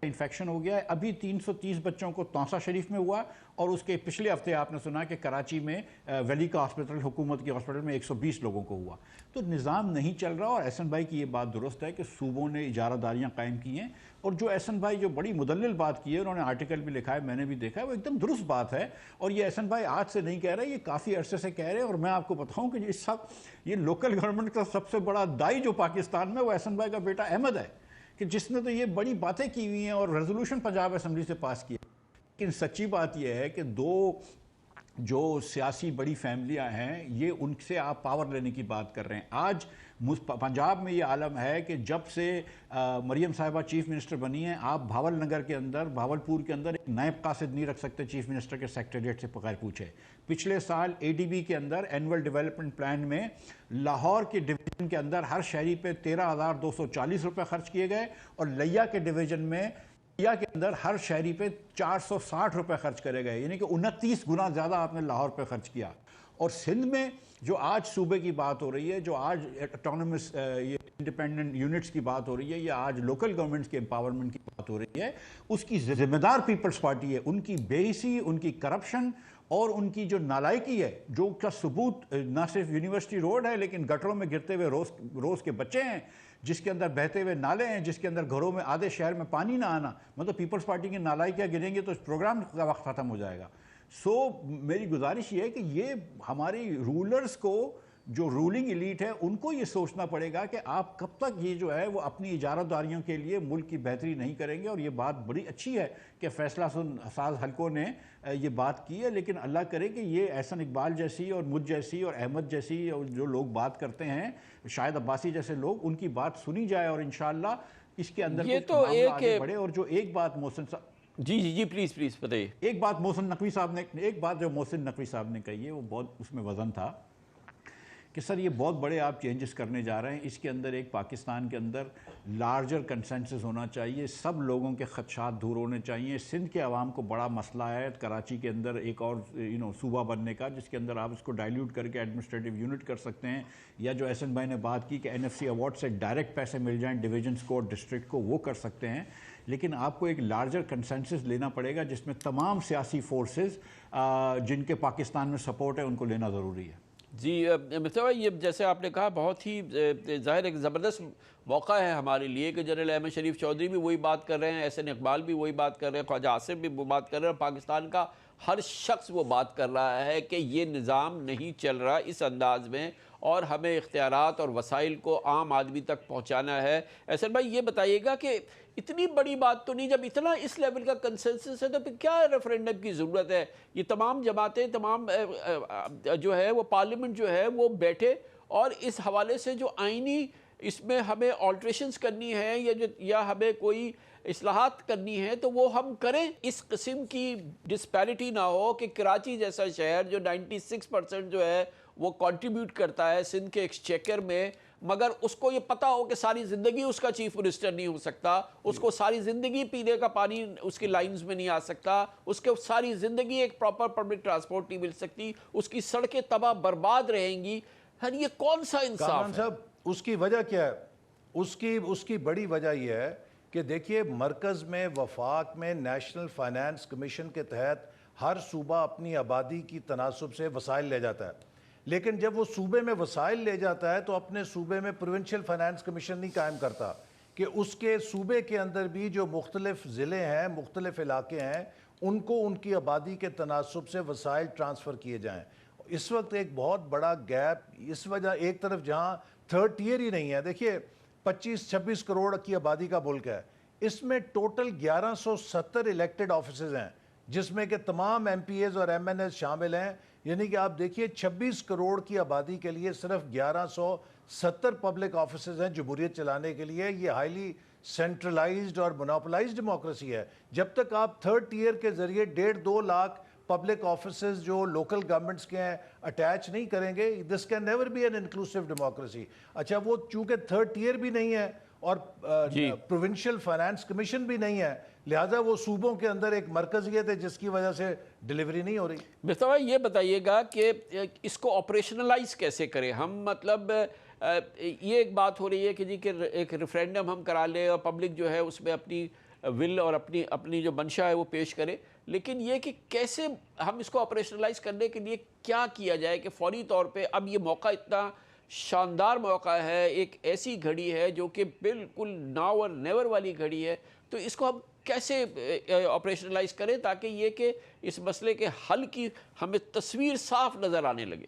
انفیکشن ہو گیا ہے. ابھی 330 بچوں کو توسا شریف میں ہوا, اور اس کے پچھلے ہفتے آپ نے سنا کہ کراچی میں ویلی کا ہاسپٹل, حکومت کی ہاسپٹل میں 120 لوگوں کو ہوا. تو نظام نہیں چل رہا. اور احسن بھائی کی یہ بات درست ہے کہ صوبوں نے اجارہ داریاں قائم کی ہیں, اور جو احسن بھائی جو بڑی مدلل بات کی ہے, انہوں نے آرٹیکل بھی لکھا ہے, میں نے بھی دیکھا ہے, وہ ایک دم درست بات ہے. اور یہ احسن بھائی آج سے نہیں کہہ رہے, یہ کافی عرصے سے کہہ رہے ہیں. اور میں آپ کو بتاؤں کہ یہ لوکل گورنمنٹ کا سب سے بڑا دائی جو پاکستان میں, وہ احسن بھائی کا بیٹا احمد ہے, کہ جس نے تو یہ بڑی باتیں کی ہوئی ہیں اور ریزولوشن پنجاب اسمبلی سے پاس کیا. لیکن سچی بات یہ ہے کہ جو سیاسی بڑی فیملیاں ہیں, یہ ان سے آپ پاور لینے کی بات کر رہے ہیں. آج پنجاب میں یہ عالم ہے کہ جب سے مریم صاحبہ چیف منسٹر بنی ہیں, آپ بھاول نگر کے اندر, بھاولپور کے اندر ایک نائب قاصد نہیں رکھ سکتے چیف منسٹر کے سیکریٹریٹ سے بغیر پوچھے. پچھلے سال اے ڈی بی کے اندر اینول ڈیولپمنٹ پلان میں لاہور کے ڈویژن کے اندر ہر شہری پہ 13,240 روپے خرچ کیے گئے, اور لیا کے ڈویژن میں کے اندر ہر شہری پہ 460 روپے خرچ کرے گئے. یعنی کہ 29 گنا زیادہ آپ نے لاہور پہ خرچ کیا. اور سندھ میں جو آج صوبے کی بات ہو رہی ہے, جو آج اٹانومس انڈیپینڈنٹ یونٹس کی بات ہو رہی ہے, یا آج لوکل گورنمنٹس کے امپاورمنٹ کی بات ہو رہی ہے, اس کی ذمہ دار پیپلز پارٹی ہے. ان کی بے حسی, ان کی کرپشن اور ان کی جو نالائکی ہے, جو کا ثبوت نہ صرف یونیورسٹی روڈ ہے لیکن گٹروں میں گرتے ہوئے روز کے بچے ہیں, جس کے اندر بہتے ہوئے نالے ہیں, جس کے اندر گھروں میں آدھے شہر میں پانی نہ آنا. مطلب پیپلز پارٹی کی نالائکیاں گریں گے تو اس پروگرام کا وقت ختم ہو جائے گا. میری گزارش یہ ہے کہ یہ ہماری رولرز کو, جو رولنگ ایلیٹ ہے, ان کو یہ سوچنا پڑے گا کہ آپ کب تک یہ جو ہے وہ اپنی اجارہ داریوں کے لیے ملک کی بہتری نہیں کریں گے. اور یہ بات بڑی اچھی ہے کہ فیصلہ ساز حلقوں نے یہ بات کی ہے, لیکن اللہ کرے کہ یہ احسن اقبال جیسی اور مجھ جیسی اور احمد جیسی اور جو لوگ بات کرتے ہیں, شاہد عباسی جیسے لوگ, ان کی بات سنی جائے اور انشاءاللہ اس کے اندر کچھ معاملہ آگے بڑھے. اور جو ایک بات محسن صاحب جی پلیز بتائیے. ایک بات جو محسن نقوی صاحب نے کہی ہے, وہ بہت اس میں وزن تھا کہ سر یہ بہت بڑے آپ چینجز کرنے جا رہے ہیں. اس کے اندر ایک پاکستان کے اندر لارجر کنسنسس ہونا چاہیے, سب لوگوں کے خدشات دور ہونے چاہیے. سندھ کے عوام کو بڑا مسئلہ ہے کراچی کے اندر ایک اور صوبہ بننے کا, جس کے اندر آپ اس کو ڈائلیوٹ کر کے ایڈمنسٹریٹو یونٹ کر سکتے ہیں, یا جو احسن بھائی نے بات کی کہ NFC ایوارڈ سے ڈائریکٹ پیسے مل جائیں ڈویژنس کو اور ڈسٹرکٹ کو, وہ کر سکتے ہیں. لیکن آپ کو ایک لارجر کنسنسس لینا پڑے گا جس میں تمام سیاسی فورسز جن کے پاکستان میں سپورٹ ہے ان کو لینا ضروری ہے. جی مصطفیٰ بھائی، یہ جیسے آپ نے کہا بہت ہی ظاہر ایک زبردست موقع ہے ہمارے لیے کہ جنرل احمد شریف چودھری بھی وہی بات کر رہے ہیں، احسن اقبال بھی وہی بات کر رہے ہیں، خواجہ آصف بھی وہ بات کر رہے ہیں، اور پاکستان کا ہر شخص وہ بات کر رہا ہے کہ یہ نظام نہیں چل رہا اس انداز میں، اور ہمیں اختیارات اور وسائل کو عام آدمی تک پہنچانا ہے۔ احسن بھائی یہ بتائیے گا کہ اتنی بڑی بات تو نہیں، جب اتنا اس لیول کا کنسنسس ہے تو پھر کیا ریفرینڈم کی ضرورت ہے؟ یہ تمام جماعتیں، تمام جو ہے وہ پارلیمنٹ جو ہے وہ بیٹھے اور اس حوالے سے جو آئینی اس میں ہمیں آلٹریشنز کرنی ہے یا ہمیں کوئی اصلاحات کرنی ہے تو وہ ہم کریں۔ اس قسم کی ڈسپیرٹی نہ ہو کہ کراچی جیسا شہر جو 96% جو ہے وہ کنٹریبیوٹ کرتا ہے سندھ کے ایکسچیکر میں، مگر اس کو یہ پتہ ہو کہ ساری زندگی اس کا چیف منسٹر نہیں ہو سکتا، اس کو ساری زندگی پینے کا پانی اس کی لائنز میں نہیں آ سکتا، اس کے ساری زندگی ایک پراپر پبلک ٹرانسپورٹ نہیں مل سکتی، اس کی سڑکیں تباہ برباد رہیں گی۔ یہ کون سا انصاف ہے؟ کامران صاحب، اس کی وجہ کیا ہے؟ اس کی بڑی وجہ یہ ہے کہ دیکھیے مرکز میں وفاق میں نیشنل فائنانس کمیشن کے تحت ہر صوبہ اپنی آبادی کی تناسب سے وسائل لے جاتا ہے، لیکن جب وہ صوبے میں وسائل لے جاتا ہے تو اپنے صوبے میں پروونشل فائنانس کمیشن نہیں قائم کرتا کہ اس کے صوبے کے اندر بھی جو مختلف ضلع ہیں، مختلف علاقے ہیں، ان کو ان کی آبادی کے تناسب سے وسائل ٹرانسفر کیے جائیں۔ اس وقت ایک بہت بڑا گیپ اس وجہ، ایک طرف جہاں تھرڈ ٹیئر ہی نہیں ہے، دیکھیے 25-26 کروڑ کی آبادی کا ملک ہے، اس میں ٹوٹل 1170 الیکٹڈ آفیسز ہیں جس میں کہ تمام ایم پی ایز اور ایم این ایز شامل ہیں، یعنی کہ آپ دیکھیے 26 کروڑ کی آبادی کے لیے صرف 1170 پبلک آفیسز ہیں جمہوریت چلانے کے لیے۔ یہ ہائیلی سینٹرلائزڈ اور مونوپلائزڈ ڈیموکریسی ہے۔ جب تک آپ تھرڈ ٹیئر کے ذریعے 1.5-2 لاکھ پبلک آفیسز جو لوکل گورنمنٹس کے ہیں اٹیچ نہیں کریں گے، this can never be an inclusive democracy. اچھا، وہ چونکہ تھرڈ ٹیئر بھی نہیں ہے اور پروونشل فائنانس کمیشن بھی نہیں ہے، لہٰذا وہ صوبوں کے اندر ایک مرکزیت ہے جس کی وجہ سے ڈیلیوری نہیں ہو رہی۔ مصطفیٰ یہ بتائیے گا کہ اس کو آپریشنلائز کیسے کریں ہم؟ مطلب یہ ایک بات ہو رہی ہے کہ جی کہ ایک ریفرینڈم ہم کرا لیں اور پبلک جو ہے اس میں اپنی ول اور اپنی جو منشا ہے وہ پیش کرے، لیکن یہ کہ کیسے ہم اس کو آپریشنلائز کرنے کے لیے کیا کیا جائے کہ فوری طور پہ اب یہ موقع اتنا شاندار موقع ہے، ایک ایسی گھڑی ہے جو کہ بالکل ناؤ اور نیور والی گھڑی ہے، تو اس کو ہم کیسے آپریشنلائز کریں تاکہ یہ کہ اس مسئلے کے حل کی ہمیں تصویر صاف نظر آنے لگے؟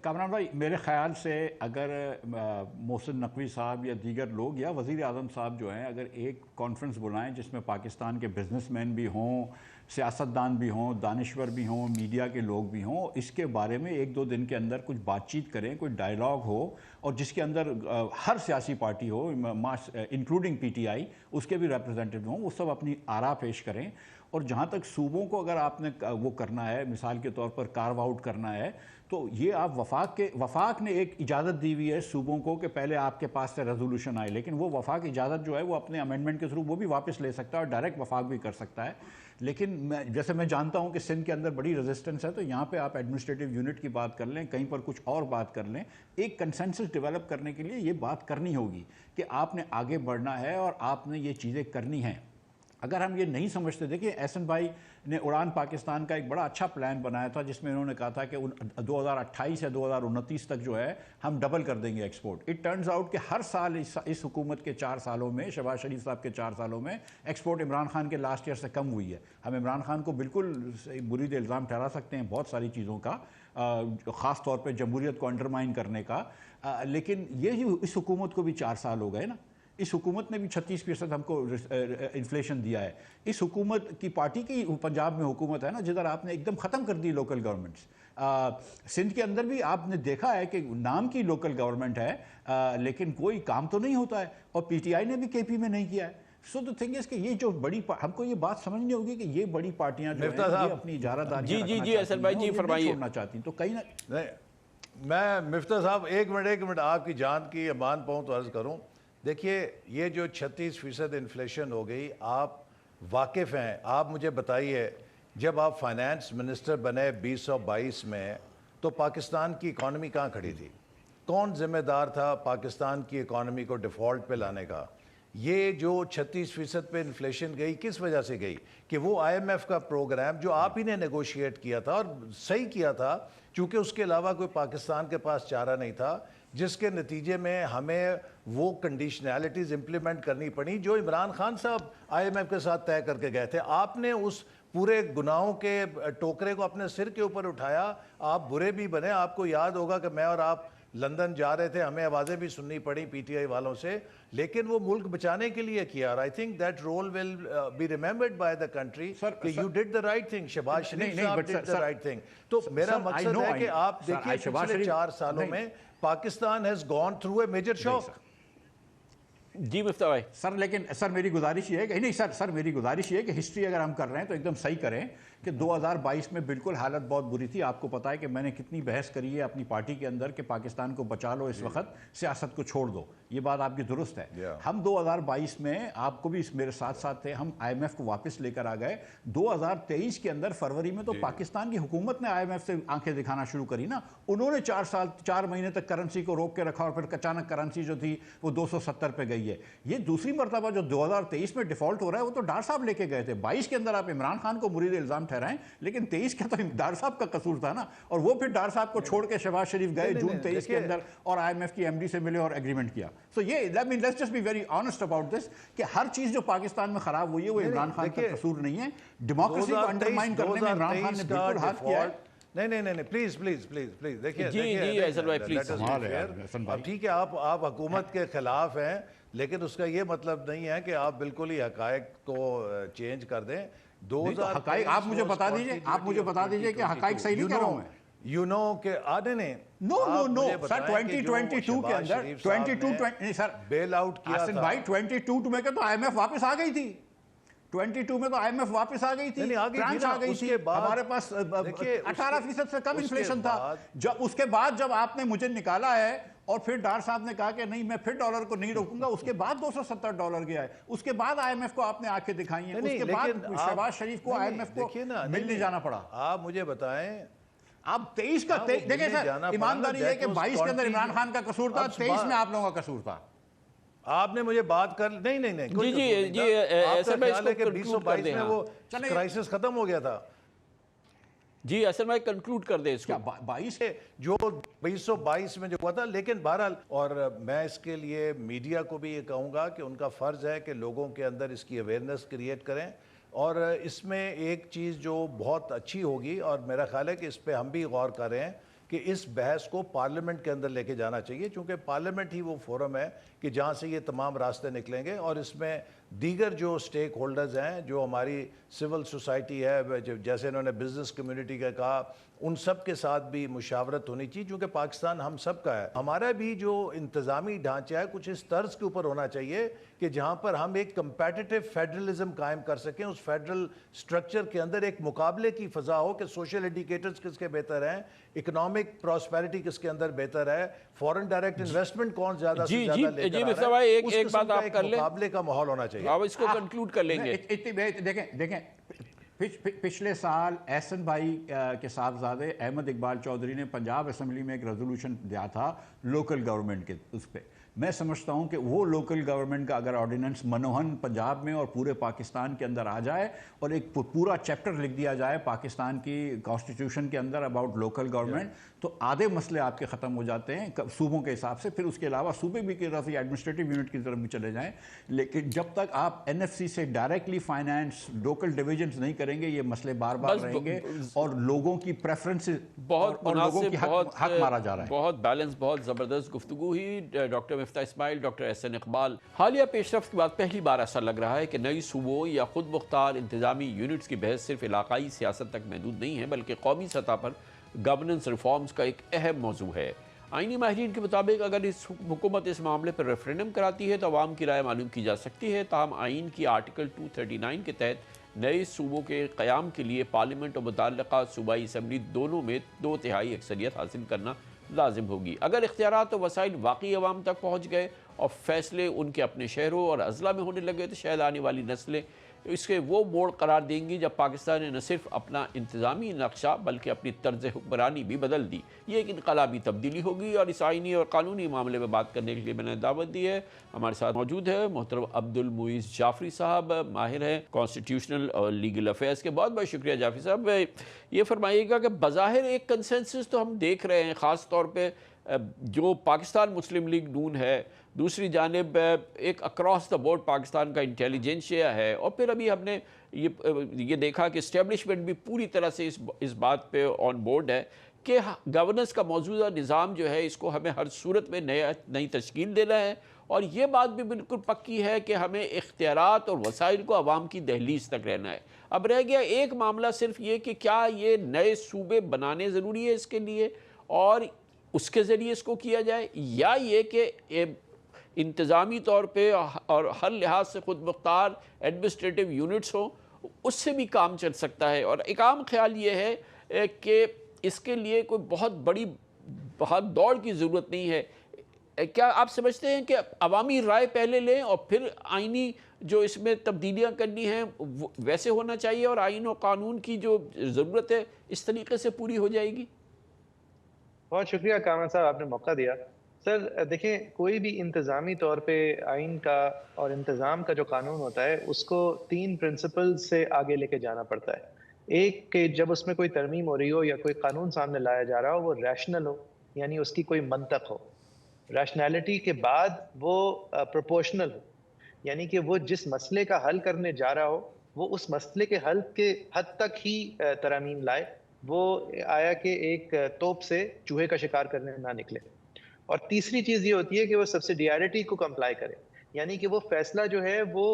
کامران بھائی، میرے خیال سے اگر محسن نقوی صاحب یا دیگر لوگ یا وزیر اعظم صاحب جو ہیں اگر ایک کانفرنس بلائیں جس میں پاکستان کے بزنس مین بھی ہوں، سیاستدان بھی ہوں، دانشور بھی ہوں، میڈیا کے لوگ بھی ہوں، اس کے بارے میں 1-2 دن کے اندر کچھ بات چیت کریں، کوئی ڈائیلاگ ہو، اور جس کے اندر ہر سیاسی پارٹی ہو انکلوڈنگ پی ٹی آئی، اس کے بھی ریپرزینٹیو ہوں، وہ سب اپنی آراء پیش کریں۔ اور جہاں تک صوبوں کو اگر آپ نے وہ کرنا ہے، مثال کے طور پر کارو آؤٹ کرنا ہے، تو یہ آپ وفاق نے ایک اجازت دی ہوئی ہے صوبوں کو کہ پہلے آپ کے پاس سے ریزولوشن آئے، لیکن وہ وفاق اجازت جو ہے وہ اپنے امینڈمنٹ کے تھرو وہ بھی واپس لے سکتا ہے اور ڈائریکٹ وفاق بھی کر سکتا ہے۔ لیکن جیسے میں جانتا ہوں کہ سندھ کے اندر بڑی ریزسٹنس ہے، تو یہاں پہ آپ ایڈمنسٹریٹو یونٹ کی بات کر لیں، کہیں پر کچھ اور بات کر لیں، ایک کنسنسس ڈیولپ کرنے کے لیے یہ بات کرنی ہوگی کہ آپ نے آگے بڑھنا ہے اور آپ نے یہ چیزیں کرنی ہیں۔ اگر ہم یہ نہیں سمجھتے، دیکھیں احسن بھائی نے اڑان پاکستان کا ایک بڑا اچھا پلان بنایا تھا جس میں انہوں نے کہا تھا کہ 2028 یا 2029 تک جو ہے ہم ڈبل کر دیں گے ایکسپورٹ۔ اٹ ٹرنز آؤٹ کہ ہر سال اس حکومت کے 4 سالوں میں، شہباز شریف صاحب کے 4 سالوں میں ایکسپورٹ عمران خان کے لاسٹ ایئر سے کم ہوئی ہے۔ ہم عمران خان کو بالکل برید الزام ٹھہرا سکتے ہیں بہت ساری چیزوں کا، خاص طور پہ جمہوریت کو انڈرمائن کرنے کا، لیکن یہ اس حکومت کو بھی 4 سال ہو گئے نا، اس حکومت نے بھی 36% ہم کو انفلیشن دیا ہے۔ اس حکومت کی پارٹی کی پنجاب میں حکومت ہے نا جدھر آپ نے ایک دم ختم کر دی لوکل گورنمنٹس۔ سندھ کے اندر بھی آپ نے دیکھا ہے کہ نام کی لوکل گورنمنٹ ہے لیکن کوئی کام تو نہیں ہوتا ہے، اور پی ٹی آئی نے بھی کے پی میں نہیں کیا ہے۔ سو دا تھنگ از کہ یہ جو بڑی ہم کو یہ بات سمجھنی ہوگی کہ یہ بڑی پارٹیاں جو ہیں یہ اپنی اجارہ داری جی احسن بھائی جی فرمائیے، چھوڑنا چاہتی ہیں، تو کہیں نہ میں مفتاح صاحب ایک منٹ آپ کی جان کی امان پاؤں تو عرض کروں۔ دیکھیے یہ جو 36% انفلیشن ہو گئی، آپ واقف ہیں، آپ مجھے بتائیے جب آپ فائنانس منسٹر بنے 2022 میں تو پاکستان کی اکانومی کہاں کھڑی تھی؟ کون ذمہ دار تھا پاکستان کی اکانومی کو ڈیفالٹ پہ لانے کا؟ یہ جو 36% پہ انفلیشن گئی کس وجہ سے گئی کہ وہ IMF کا پروگرام جو آپ ہی نے نیگوشیٹ کیا تھا اور صحیح کیا تھا چونکہ اس کے علاوہ کوئی پاکستان کے پاس چارہ نہیں تھا، جس کے نتیجے میں ہمیں وہ کنڈیشنالٹیز امپلیمنٹ کرنی پڑی جو عمران خان صاحب IMF کے ساتھ طے کر کے گئے تھے۔ آپ نے اس پورے گناہوں کے ٹوکرے کو اپنے سر کے اوپر اٹھایا، آپ برے بھی بنے۔ آپ کو یاد ہوگا کہ میں اور آپ لندن جا رہے تھے، ہمیں آوازیں بھی سننی پڑی PTI والوں سے، لیکن وہ ملک بچانے کے لیے کیا، اور I think that role will be remembered by the country کہ you did the right thing، Shahbaz شریف صاحب did the right thing۔ تو میرا مقصد ہے کہ آپ دیکھیے پچھلے 4 سالوں میں Pakistan has gone through a major shock۔ جی مفتاح بھائی سر، لیکن سر میری گزارش یہ ہے کہ نہیں سر میری گزارش یہ ہے کہ ہسٹری اگر ہم کر رہے ہیں تو ایک دم صحیح کریں کہ 2022 میں بالکل حالت بہت بری تھی۔ آپ کو پتا ہے کہ میں نے کتنی بحث کری ہے اپنی پارٹی کے اندر کہ پاکستان کو بچا لو اس وقت، سیاست کو چھوڑ دو، یہ بات آپ کی درست ہے۔ ہم 2022 میں آپ کو بھی میرے ساتھ ساتھ تھے، ہم IMF کو واپس لے کر آ گئے۔ 2023 کے اندر فروری میں تو پاکستان کی حکومت نے IMF سے آنکھیں دکھانا شروع کری نا، انہوں نے 4 مہینے تک کرنسی کو روک کے رکھا اور پھر اچانک کرنسی جو تھی وہ 270 پہ گئی ہے۔ یہ دوسری مرتبہ جو 2023 میں ڈیفالٹ ہو رہا ہے وہ تو ڈار صاحب لے کے گئے تھے۔ 22 کے اندر آپ عمران خان کو مرید الزام ٹھہرائیں، لیکن 23 کا تو ڈار صاحب کا قصور تھا نا، اور وہ پھر ڈار صاحب کو چھوڑ کے شہباز شریف گئے جون 23 کے اندر اور IMF کی MD سے ملے اور ایگریمنٹ کیا۔ سو یہ let's just be very honest about this کہ ہر چیز جو پاکستان میں خراب ہوئی ہے وہ عمران خان کا قصور نہیں ہے، ڈیموکریسی کو انڈرمائن کرنے میں عمران خان نے بالکل ہاتھ کیا ہے۔ نہیں پلیز دیکھیے ٹھیک ہے، آپ حکومت کے خلاف ہیں، لیکن اس کا یہ مطلب نہیں ہے کہ آپ بالکل ہی حقائق کو چینج کر دیں۔ حقائق آپ مجھے بتا دیجئے کہ حقائق صحیح نہیں کر رہا ہوں میں۔ یو نو کہ آنے نے نو سر 2022 کے اندر 22 سر بیل آؤٹ کیا حسن بھائی 22 میں کہ تو IMF واپس آ گئی تھی، 22 میں تو IMF واپس آ گئی تھی، فرانس آ گئی تھی، ہمارے پاس 18% سے کم انفلیشن تھا۔ جب اس کے بعد جب آپ نے مجھے نکالا ہے اور پھر ڈار صاحب نے کہا کہ نہیں میں پھر ڈالر کو نہیں روکوں گا، اس کے بعد $270 گیا ہے، اس کے بعد IMF کو آپ نے آنکھیں دکھائی ہیں، اس کے بعد شہباز شریف کو IMF کو ملنے جانا پڑا۔ آپ مجھے بتائیں، آپ 23 کا دیکھیں سر، ایمانداری ہے کہ 22 کے اندر عمران خان کا قصور تھا، 23 میں آپ لوگوں کا قصور تھا۔ آپ نے مجھے بات کر نہیں جی ایسا خیال ہے کہ 2022 میں وہ کرائسس ختم ہو گیا تھا۔ جی اصل میں کنکلوڈ کر دیں اس کو، 22 جو 2022 میں جو ہوا تھا، لیکن بہرحال اور میں اس کے لیے میڈیا کو بھی یہ کہوں گا کہ ان کا فرض ہے کہ لوگوں کے اندر اس کی اویئرنیس کریٹ کریں، اور اس میں ایک چیز جو بہت اچھی ہوگی اور میرا خیال ہے کہ اس پہ ہم بھی غور کر رہے ہیں کہ اس بحث کو پارلیمنٹ کے اندر لے کے جانا چاہیے، چونکہ پارلیمنٹ ہی وہ فورم ہے کہ جہاں سے یہ تمام راستے نکلیں گے، اور اس میں دیگر جو سٹیک ہولڈرز ہیں، جو ہماری سول سوسائٹی ہے، جیسے انہوں نے بزنس کمیونٹی کا کہا، ان سب کے ساتھ بھی مشاورت ہونی چاہیے، چونکہ پاکستان ہم سب کا ہے۔ ہمارا بھی جو انتظامی ڈھانچہ ہے کچھ اس طرز کے اوپر ہونا چاہیے کہ جہاں پر ہم ایک کمپیٹیٹیو فیڈرلزم قائم کر سکیں، اس فیڈرل سٹرکچر کے اندر ایک مقابلے کی فضا ہو کہ سوشل انڈیکیٹرز کس کے بہتر ہیں، اکنامک پراسپیرٹی کس کے اندر بہتر ہے، فورن ڈائریکٹ انویسٹمنٹ کون زیادہ سے زیادہ لے کر آ رہا ہے، اس قسم کا ایک مقابلے کا ماحول ہونا چاہیے۔ آپ اس کو کنکلوڈ کر لیں گے۔ دیکھیں پچھلے سال احسن بھائی کے صاحبزادے احمد اقبال چودھری نے پنجاب اسمبلی میں ایک ریزولوشن دیا تھا لوکل گورنمنٹ کے اس پہ۔ میں سمجھتا ہوں کہ وہ لوکل گورنمنٹ کا اگر آرڈیننس منوہن پنجاب میں اور پورے پاکستان کے اندر آ جائے اور ایک پورا چیپٹر لکھ دیا جائے پاکستان کی کانسٹیٹیوشن کے اندر اباؤٹ لوکل گورنمنٹ، تو آدھے مسئلے آپ کے ختم ہو جاتے ہیں صوبوں کے حساب سے۔ پھر اس کے علاوہ صوبے بھی کی طرف ایڈمنسٹریٹو یونٹ کی طرف بھی چلے جائیں، لیکن جب تک آپ NFC سے ڈائریکٹلی فائنانس لوکل ڈویژنز نہیں کریں گے، یہ مسئلے بار بار رہیں گے اور لوگوں کی پریفرنس بہت مناسب، حق مارا جا رہا ہے۔ بہت بیلنس، بہت زبردست گفتگو ہی ڈاکٹر مفتاح اسماعیل، ڈاکٹر احسن اقبال۔ حالیہ پیش رفت کے بعد پہلی بار ایسا لگ رہا ہے کہ نئی صوبوں یا خود مختار انتظامی یونٹس کی بحث صرف علاقائی سیاست تک محدود نہیں ہے، بلکہ قومی سطح پر گورننس ریفارمز کا ایک اہم موضوع ہے۔ آئینی ماہرین کے مطابق اگر حکومت اس معاملے پر ریفرینڈم کراتی ہے تو عوام کی رائے معلوم کی جا سکتی ہے، تاہم آئین کی آرٹیکل 239 کے تحت نئے صوبوں کے قیام کے لیے پارلیمنٹ اور متعلقہ صوبائی اسمبلی دونوں میں 2/3 اکثریت حاصل کرنا لازم ہوگی۔ اگر اختیارات و وسائل واقعی عوام تک پہنچ گئے اور فیصلے ان کے اپنے شہروں اور اضلاع میں ہونے لگے تو شاید آنے والی نسلیں اس کے وہ موڑ قرار دیں گی جب پاکستان نے نہ صرف اپنا انتظامی نقشہ بلکہ اپنی طرز حکمرانی بھی بدل دی. یہ ایک انقلابی تبدیلی ہوگی اور اس آئینی اور قانونی معاملے میں بات کرنے کے لیے میں نے دعوت دی ہے. ہمارے ساتھ موجود ہے محترم عبدالمعیز جعفری صاحب، ماہر ہیں کانسٹیٹیوشنل اور لیگل افیئرس کے. بہت بہت شکریہ جعفری صاحب. یہ فرمائیے گا کہ بظاہر ایک کنسنسس تو ہم دیکھ رہے ہیں، خاص طور پہ جو پاکستان مسلم لیگ نون ہے، دوسری جانب ایک اکراس دا بورڈ پاکستان کا انٹیلیجنسیا ہے، اور پھر ابھی ہم نے یہ دیکھا کہ اسٹیبلشمنٹ بھی پوری طرح سے اس بات پہ آن بورڈ ہے کہ گورننس کا موجودہ نظام جو ہے اس کو ہمیں ہر صورت میں نئی تشکیل دینا ہے، اور یہ بات بھی بالکل پکی ہے کہ ہمیں اختیارات اور وسائل کو عوام کی دہلیز تک رہنا ہے. اب رہ گیا ایک معاملہ صرف یہ کہ کیا یہ نئے صوبے بنانے ضروری ہے اس کے لیے اور اس کے ذریعے اس کو کیا جائے، یا یہ کہ انتظامی طور پہ اور ہر لحاظ سے خود مختار ایڈمنسٹریٹو یونٹس ہوں، اس سے بھی کام چل سکتا ہے. اور ایک عام خیال یہ ہے کہ اس کے لیے کوئی بہت بڑی بہت دوڑ کی ضرورت نہیں ہے. کیا آپ سمجھتے ہیں کہ عوامی رائے پہلے لیں اور پھر آئینی جو اس میں تبدیلیاں کرنی ہیں ویسے ہونا چاہیے، اور آئین و قانون کی جو ضرورت ہے اس طریقے سے پوری ہو جائے گی؟ بہت شکریہ کامران صاحب، آپ نے موقع دیا. سر دیکھیں، کوئی بھی انتظامی طور پہ آئین کا اور انتظام کا جو قانون ہوتا ہے اس کو 3 پرنسپل سے آگے لے کے جانا پڑتا ہے. ایک کہ جب اس میں کوئی ترمیم ہو رہی ہو یا کوئی قانون سامنے لایا جا رہا ہو وہ ریشنل ہو، یعنی اس کی کوئی منطق ہو. ریشنلٹی کے بعد وہ پروپورشنل ہو، یعنی کہ وہ جس مسئلے کا حل کرنے جا رہا ہو وہ اس مسئلے کے حل کے حد تک ہی ترامیم لائے، وہ آیا کہ ایک توپ سے چوہے کا شکار کرنے نہ نکلے. اور تیسری چیز یہ ہوتی ہے کہ وہ سبسیڈیارٹی کو کمپلائی کرے، یعنی کہ وہ فیصلہ جو ہے وہ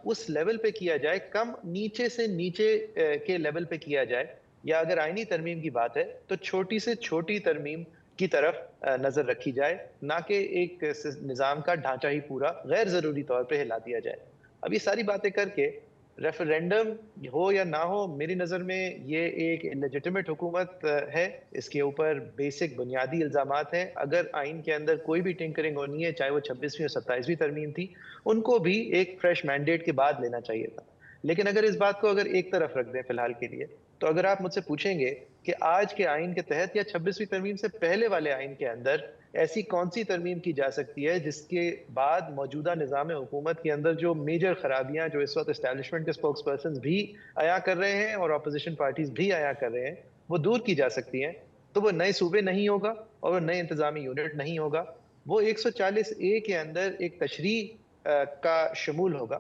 اس لیول پہ کیا جائے، کم نیچے سے نیچے کے لیول پہ کیا جائے، یا اگر آئینی ترمیم کی بات ہے تو چھوٹی سے چھوٹی ترمیم کی طرف نظر رکھی جائے، نہ کہ ایک نظام کا ڈھانچہ ہی پورا غیر ضروری طور پہ ہلا دیا جائے. اب یہ ساری باتیں کر کے ریفرینڈم ہو یا نہ ہو، میری نظر میں یہ ایک لیجیٹیمیٹ حکومت ہے، اس کے اوپر بیسک بنیادی الزامات ہیں. اگر آئین کے اندر کوئی بھی ٹنکرنگ ہونی ہے، چاہے وہ 26ویں اور 27ویں ترمیم تھی، ان کو بھی ایک فریش مینڈیٹ کے بعد لینا چاہیے تھا. لیکن اگر اس بات کو اگر ایک طرف رکھ دیں فی الحال کے لیے، تو اگر آپ مجھ سے پوچھیں گے کہ آج کے آئین کے تحت یا 26ویں ترمیم سے پہلے والے آئین کے اندر ایسی کون سی ترمیم کی جا سکتی ہے جس کے بعد موجودہ نظام حکومت کے اندر جو میجر خرابیاں جو اس وقت اسٹیبلشمنٹ کے اسپوکس پرسنز بھی عیاں کر رہے ہیں اور اپوزیشن پارٹیز بھی عیاں کر رہے ہیں، وہ دور کی جا سکتی ہیں، تو وہ نئے صوبے نہیں ہوگا اور وہ نئے انتظامی یونٹ نہیں ہوگا. وہ 140A کے اندر ایک تشریح کا شمول ہوگا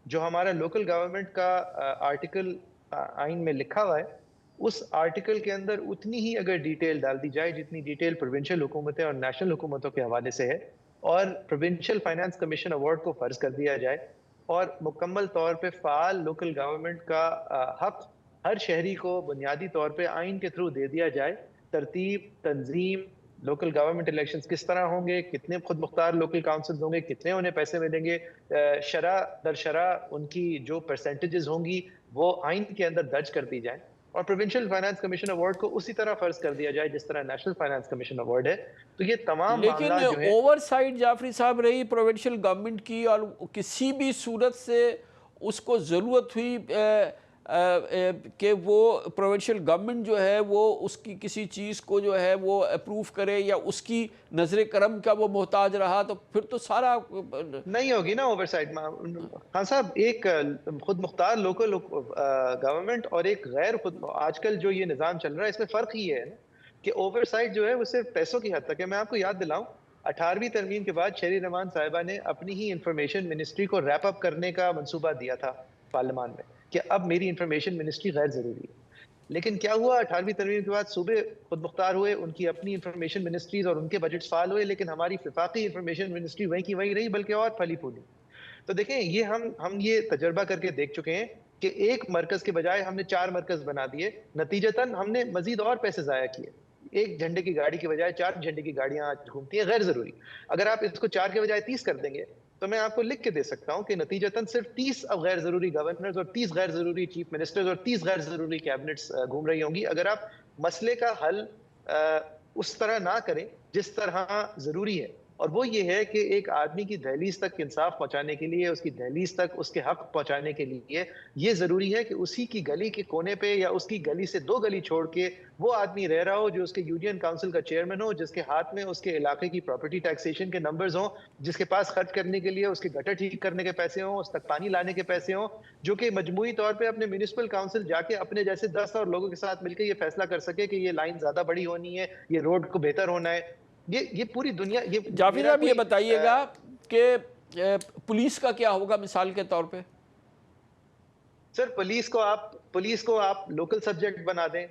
جو ہمارا لوکل گورنمنٹ کا آرٹیکل آئین میں لکھا ہوا ہے. اس آرٹیکل کے اندر اتنی ہی اگر ڈیٹیل ڈال دی جائے جتنی ڈیٹیل پروونشل حکومتیں اور نیشنل حکومتوں کے حوالے سے ہے، اور پروونشل فائنانس کمیشن ایوارڈ کو فرض کر دیا جائے، اور مکمل طور پہ فعال لوکل گورنمنٹ کا حق ہر شہری کو بنیادی طور پہ آئین کے تھرو دے دیا جائے. ترتیب، تنظیم، لوکل گورنمنٹ الیکشنز کس طرح ہوں گے، کتنے خود مختار لوکل کاؤنسلز ہوں گے، کتنے انہیں پیسے ملیں گے، شرح در شرح ان کی جو پرسنٹیجز ہوں گی وہ آئین کے اندر درج کر دی جائیں، اور پروونشل فائنانس کمیشن ایوارڈ کو اسی طرح فرض کر دیا جائے جس طرح نیشنل فائنانس کمیشن ایوارڈ ہے. تو یہ تمام لیکن اوور سائٹ جعفری صاحب رہی پروونشل گورنمنٹ کی، اور کسی بھی صورت سے اس کو ضرورت ہوئی کہ وہ پروونشل گورنمنٹ جو ہے وہ اس کی کسی چیز کو جو ہے وہ اپروو کرے یا اس کی نظر کرم کا وہ محتاج رہا، تو پھر تو سارا نہیں ہوگی نا اوور سائٹ. خان صاحب، ایک خود مختار لوکل گورنمنٹ اور ایک غیر خود، آج کل جو یہ نظام چل رہا ہے اس میں فرق ہی ہے کہ اوور سائٹ جو ہے وہ صرف پیسوں کی حد تک ہے. میں آپ کو یاد دلاؤں، 18ویں ترمیم کے بعد شہری رحمان صاحبہ نے اپنی ہی انفارمیشن منسٹری کو ریپ اپ کرنے کا منصوبہ دیا تھا پارلیمان میں کہ اب میری انفارمیشن منسٹری غیر ضروری ہے. لیکن کیا ہوا، 18ویں ترمیم کے بعد صوبے خود مختار ہوئے، ان کی اپنی انفارمیشن منسٹریز اور ان کے بجٹس فعال ہوئے، لیکن ہماری وفاقی انفارمیشن منسٹری وہیں کی وہیں رہی، بلکہ اور پھلی پھولی. تو دیکھیں، یہ ہم یہ تجربہ کر کے دیکھ چکے ہیں کہ ایک مرکز کے بجائے ہم نے 4 مرکز بنا دیے، نتیجتاً ہم نے مزید اور پیسے ضائع کیے. ایک جھنڈے کی گاڑی کی بجائے 4 جھنڈے کی گاڑیاں آج گھومتی ہیں غیر ضروری. اگر آپ اس کو 4 کے بجائے 30 کر دیں گے تو میں آپ کو لکھ کے دے سکتا ہوں کہ نتیجتاً صرف 30 اب غیر ضروری گورنرز اور 30 غیر ضروری چیف منسٹرز اور 30 غیر ضروری کیبنٹس گھوم رہی ہوں گی. اگر آپ مسئلے کا حل اس طرح نہ کریں جس طرح ضروری ہے اور وہ یہ ہے کہ ایک آدمی کی دہلیز تک انصاف پہنچانے کے لیے، اس کی دہلیز تک اس کے حق پہنچانے کے لیے یہ ضروری ہے کہ اسی کی گلی کے کونے پہ یا اس کی گلی سے 2 گلی چھوڑ کے وہ آدمی رہ رہا ہو جو اس کے یونین کاؤنسل کا چیئرمین ہو، جس کے ہاتھ میں اس کے علاقے کی پراپرٹی ٹیکسیشن کے نمبرز ہوں، جس کے پاس خرچ کرنے کے لیے اس کے گٹر ٹھیک کرنے کے پیسے ہوں، اس تک پانی لانے کے پیسے ہوں، جو کہ مجموعی طور پہ اپنے میونسپل کاؤنسل جا کے اپنے جیسے 10 اور لوگوں کے ساتھ مل کے یہ فیصلہ کر سکے کہ یہ لائن زیادہ بڑی ہونی ہے، یہ روڈ کو بہتر ہونا ہے. یہ پوری دنیا. جعفر صاحب یہ بتائیے گا کہ پولیس کا کیا ہوگا مثال کے طور پہ؟ سر پولیس کو آپ لوکل سبجیکٹ بنا دیں،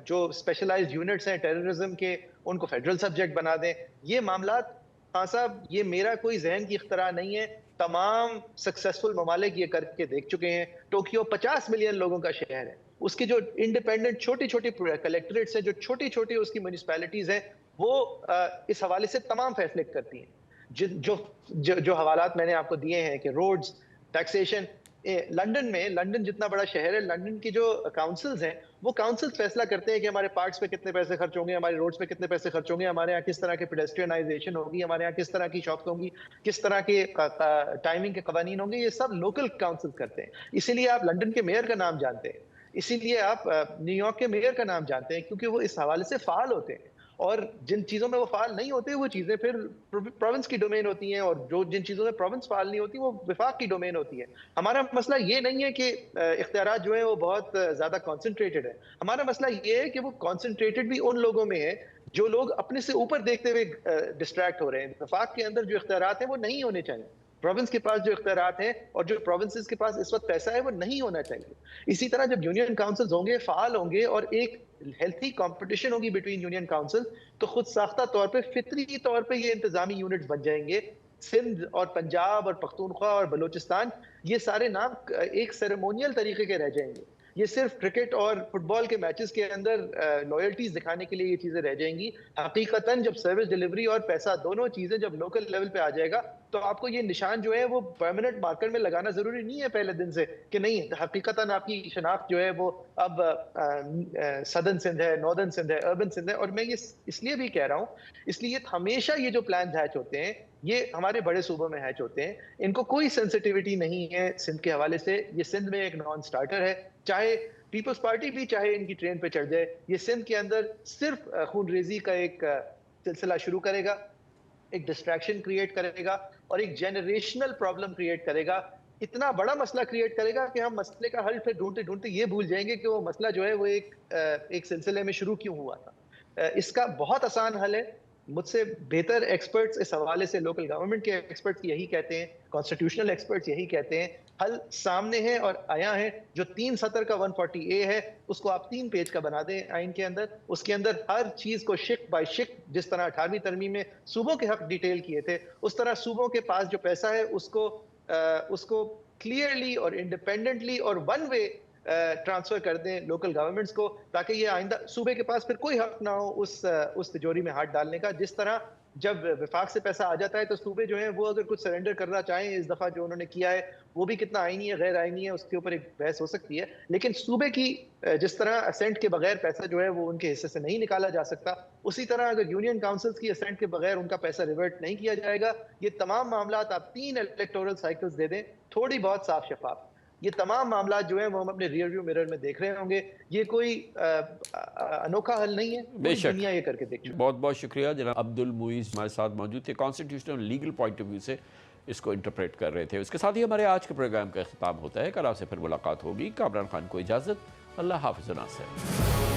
جو اسپیشلائزڈ یونٹس ہیں ٹیررزم کے ان کو فیڈرل سبجیکٹ بنا دیں. یہ معاملات خان صاحب یہ میرا کوئی ذہن کی اختراع نہیں ہے، تمام سکسیسفل ممالک یہ کر کے دیکھ چکے ہیں. ٹوکیو 50 ملین لوگوں کا شہر ہے، اس کی جو انڈیپینڈنٹ چھوٹی چھوٹی کلیکٹریٹس ہیں، جو چھوٹی چھوٹی اس کی میونسپیلٹیز ہیں، وہ اس حوالے سے تمام فیصلے کرتی ہیں. جو حوالات میں نے آپ کو دیے ہیں کہ روڈز، ٹیکسیشن، لندن جتنا بڑا شہر ہے، لندن کی جو کاؤنسلز ہیں وہ کاؤنسلز فیصلہ کرتے ہیں کہ ہمارے پارکس پہ کتنے پیسے خرچ ہوں گے، ہمارے روڈز پہ کتنے پیسے خرچ ہوں گے، ہمارے یہاں کس طرح کے پیڈسٹرینائزیشن ہوگی، ہمارے یہاں کس طرح کی شاپس ہوں گی، کس طرح کے ٹائمنگ کے قوانین ہوں گے. یہ سب لوکل کاؤنسلز کرتے ہیں. اسی لیے آپ لندن کے میئر کا نام جانتے ہیں، اسی لیے آپ نیو یارک کے میئر کا نام جانتے ہیں، کیونکہ وہ اس حوالے سے فعال ہوتے ہیں. اور جن چیزوں میں وہ فعال نہیں ہوتے وہ چیزیں پھر پروونس کی ڈومین ہوتی ہیں، اور جن چیزوں میں پروونس فعال نہیں ہوتی وہ وفاق کی ڈومین ہوتی ہے. ہمارا مسئلہ یہ نہیں ہے کہ اختیارات جو ہیں وہ بہت زیادہ کانسنٹریٹڈ ہے. ہمارا مسئلہ یہ ہے کہ وہ کانسنٹریٹڈ بھی ان لوگوں میں ہے جو لوگ اپنے سے اوپر دیکھتے ہوئے ڈسٹریکٹ ہو رہے ہیں. وفاق کے اندر جو اختیارات ہیں وہ نہیں ہونے چاہیے. پروونس کے پاس جو اختیارات ہیں اور جو پروونسز کے پاس اس وقت پیسہ ہے وہ نہیں ہونا چاہیے. اسی طرح جب یونین کاؤنسلز ہوں گے، فعال ہوں گے، اور ایک ہیلتھی کمپٹیشن ہوگی بٹوین یونین کاؤنسل، تو خود ساختہ طور پہ فطری طور پہ یہ انتظامی یونٹس بن جائیں گے. سندھ اور پنجاب اور پختونخوا اور بلوچستان، یہ سارے نام ایک سیریمونیل طریقے کے رہ جائیں گے. یہ صرف کرکٹ اور فٹ بال کے میچز کے اندر لویلٹیز دکھانے کے لیے یہ چیزیں رہ جائیں گی. حقیقتاً جب سروس ڈیلیوری اور پیسہ دونوں چیزیں جب لوکل لیول پہ آ جائے گا تو آپ کو یہ نشان جو ہے وہ پرماننٹ مارکر میں لگانا ضروری نہیں ہے پہلے دن سے کہ نہیں. حقیقتاً آپ کی شناخت جو ہے وہ اب سدرن سندھ ہے، ناردرن سندھ ہے، اربن سندھ ہے. اور میں یہ اس لیے بھی کہہ رہا ہوں، اس لیے ہمیشہ یہ جو پلانز ہیچ ہوتے ہیں یہ ہمارے بڑے صوبوں میں ہیچ ہوتے ہیں. ان کو کوئی سینسٹیوٹی نہیں ہے سندھ کے حوالے سے. یہ سندھ میں ایک نان سٹارٹر ہے، چاہے پیپلز پارٹی بھی چاہے ان کی ٹرین پہ چڑھ جائے. یہ سندھ کے اندر صرف خون ریزی کا ایک سلسلہ شروع کرے گا، ایک ڈسٹریکشن کریٹ کرے گا اور ایک جنریشنل پرابلم کریٹ کرے گا. اتنا بڑا مسئلہ کریٹ کرے گا کہ ہم مسئلے کا حل پھر ڈھونڈتے ڈھونڈتے یہ بھول جائیں گے کہ وہ مسئلہ جو ہے وہ ایک سلسلے میں شروع کیوں ہوا تھا. اس کا بہت آسان حل ہے. مجھ سے بہتر ایکسپرٹس اس حوالے سے لوکل گورنمنٹ کے ایکسپرٹس یہی کہتے ہیں، کانسٹیٹیوشنل ایکسپرٹس یہی کہتے ہیں. حل سامنے ہے اور آیا ہے. جو 3 سطر کا 140A ہے اس کو آپ 3 پیج کا بنا دیں آئین کے اندر. اس کے اندر ہر چیز کو شق بائی شق، جس طرح 18ویں ترمیم میں صوبوں کے حق ڈیٹیل کیے تھے، اس طرح صوبوں کے پاس جو پیسہ ہے اس کو کلیئرلی اور انڈیپینڈنٹلی اور ون وے ٹرانسفر کر دیں لوکل گورنمنٹس کو، تاکہ یہ آئندہ صوبے کے پاس پھر کوئی حق نہ ہو اس تجوری میں ہاتھ ڈالنے کا. جس طرح جب وفاق سے پیسہ آ جاتا ہے تو صوبے جو ہیں وہ اگر کچھ سرنڈر کرنا چاہیں، اس دفعہ جو انہوں نے کیا ہے وہ بھی کتنا آئینی ہے غیر آئینی ہے اس کے اوپر ایک بحث ہو سکتی ہے. لیکن صوبے کی جس طرح اسینٹ کے بغیر پیسہ جو ہے وہ ان کے حصے سے نہیں نکالا جا سکتا، اسی طرح اگر یونین کاؤنسلز کی اسینٹ کے بغیر ان کا پیسہ ریورٹ نہیں کیا جائے گا. یہ تمام معاملات آپ 3 الیکٹورل سائیکلز دے دیں، تھوڑی بہت صاف شفاف. یہ تمام معاملات جو ہیں وہ ہم اپنے ریئر ویو میرر میں دیکھ رہے ہوں گے. یہ کوئی انوکھا حل نہیں ہے، بے شک دنیا یہ کر کے دیکھ چکی. بہت بہت شکریہ. جناب عبدالمعیز ہمارے ساتھ موجود تھے، constitutional legal point of view سے اس کو انٹرپریٹ کر رہے تھے. اس کے ساتھ ہی ہمارے آج کے پروگرام کا اختتام ہوتا ہے. کل آپ سے پھر ملاقات ہوگی. کامران خان کو اجازت. اللہ حافظ. ناصر.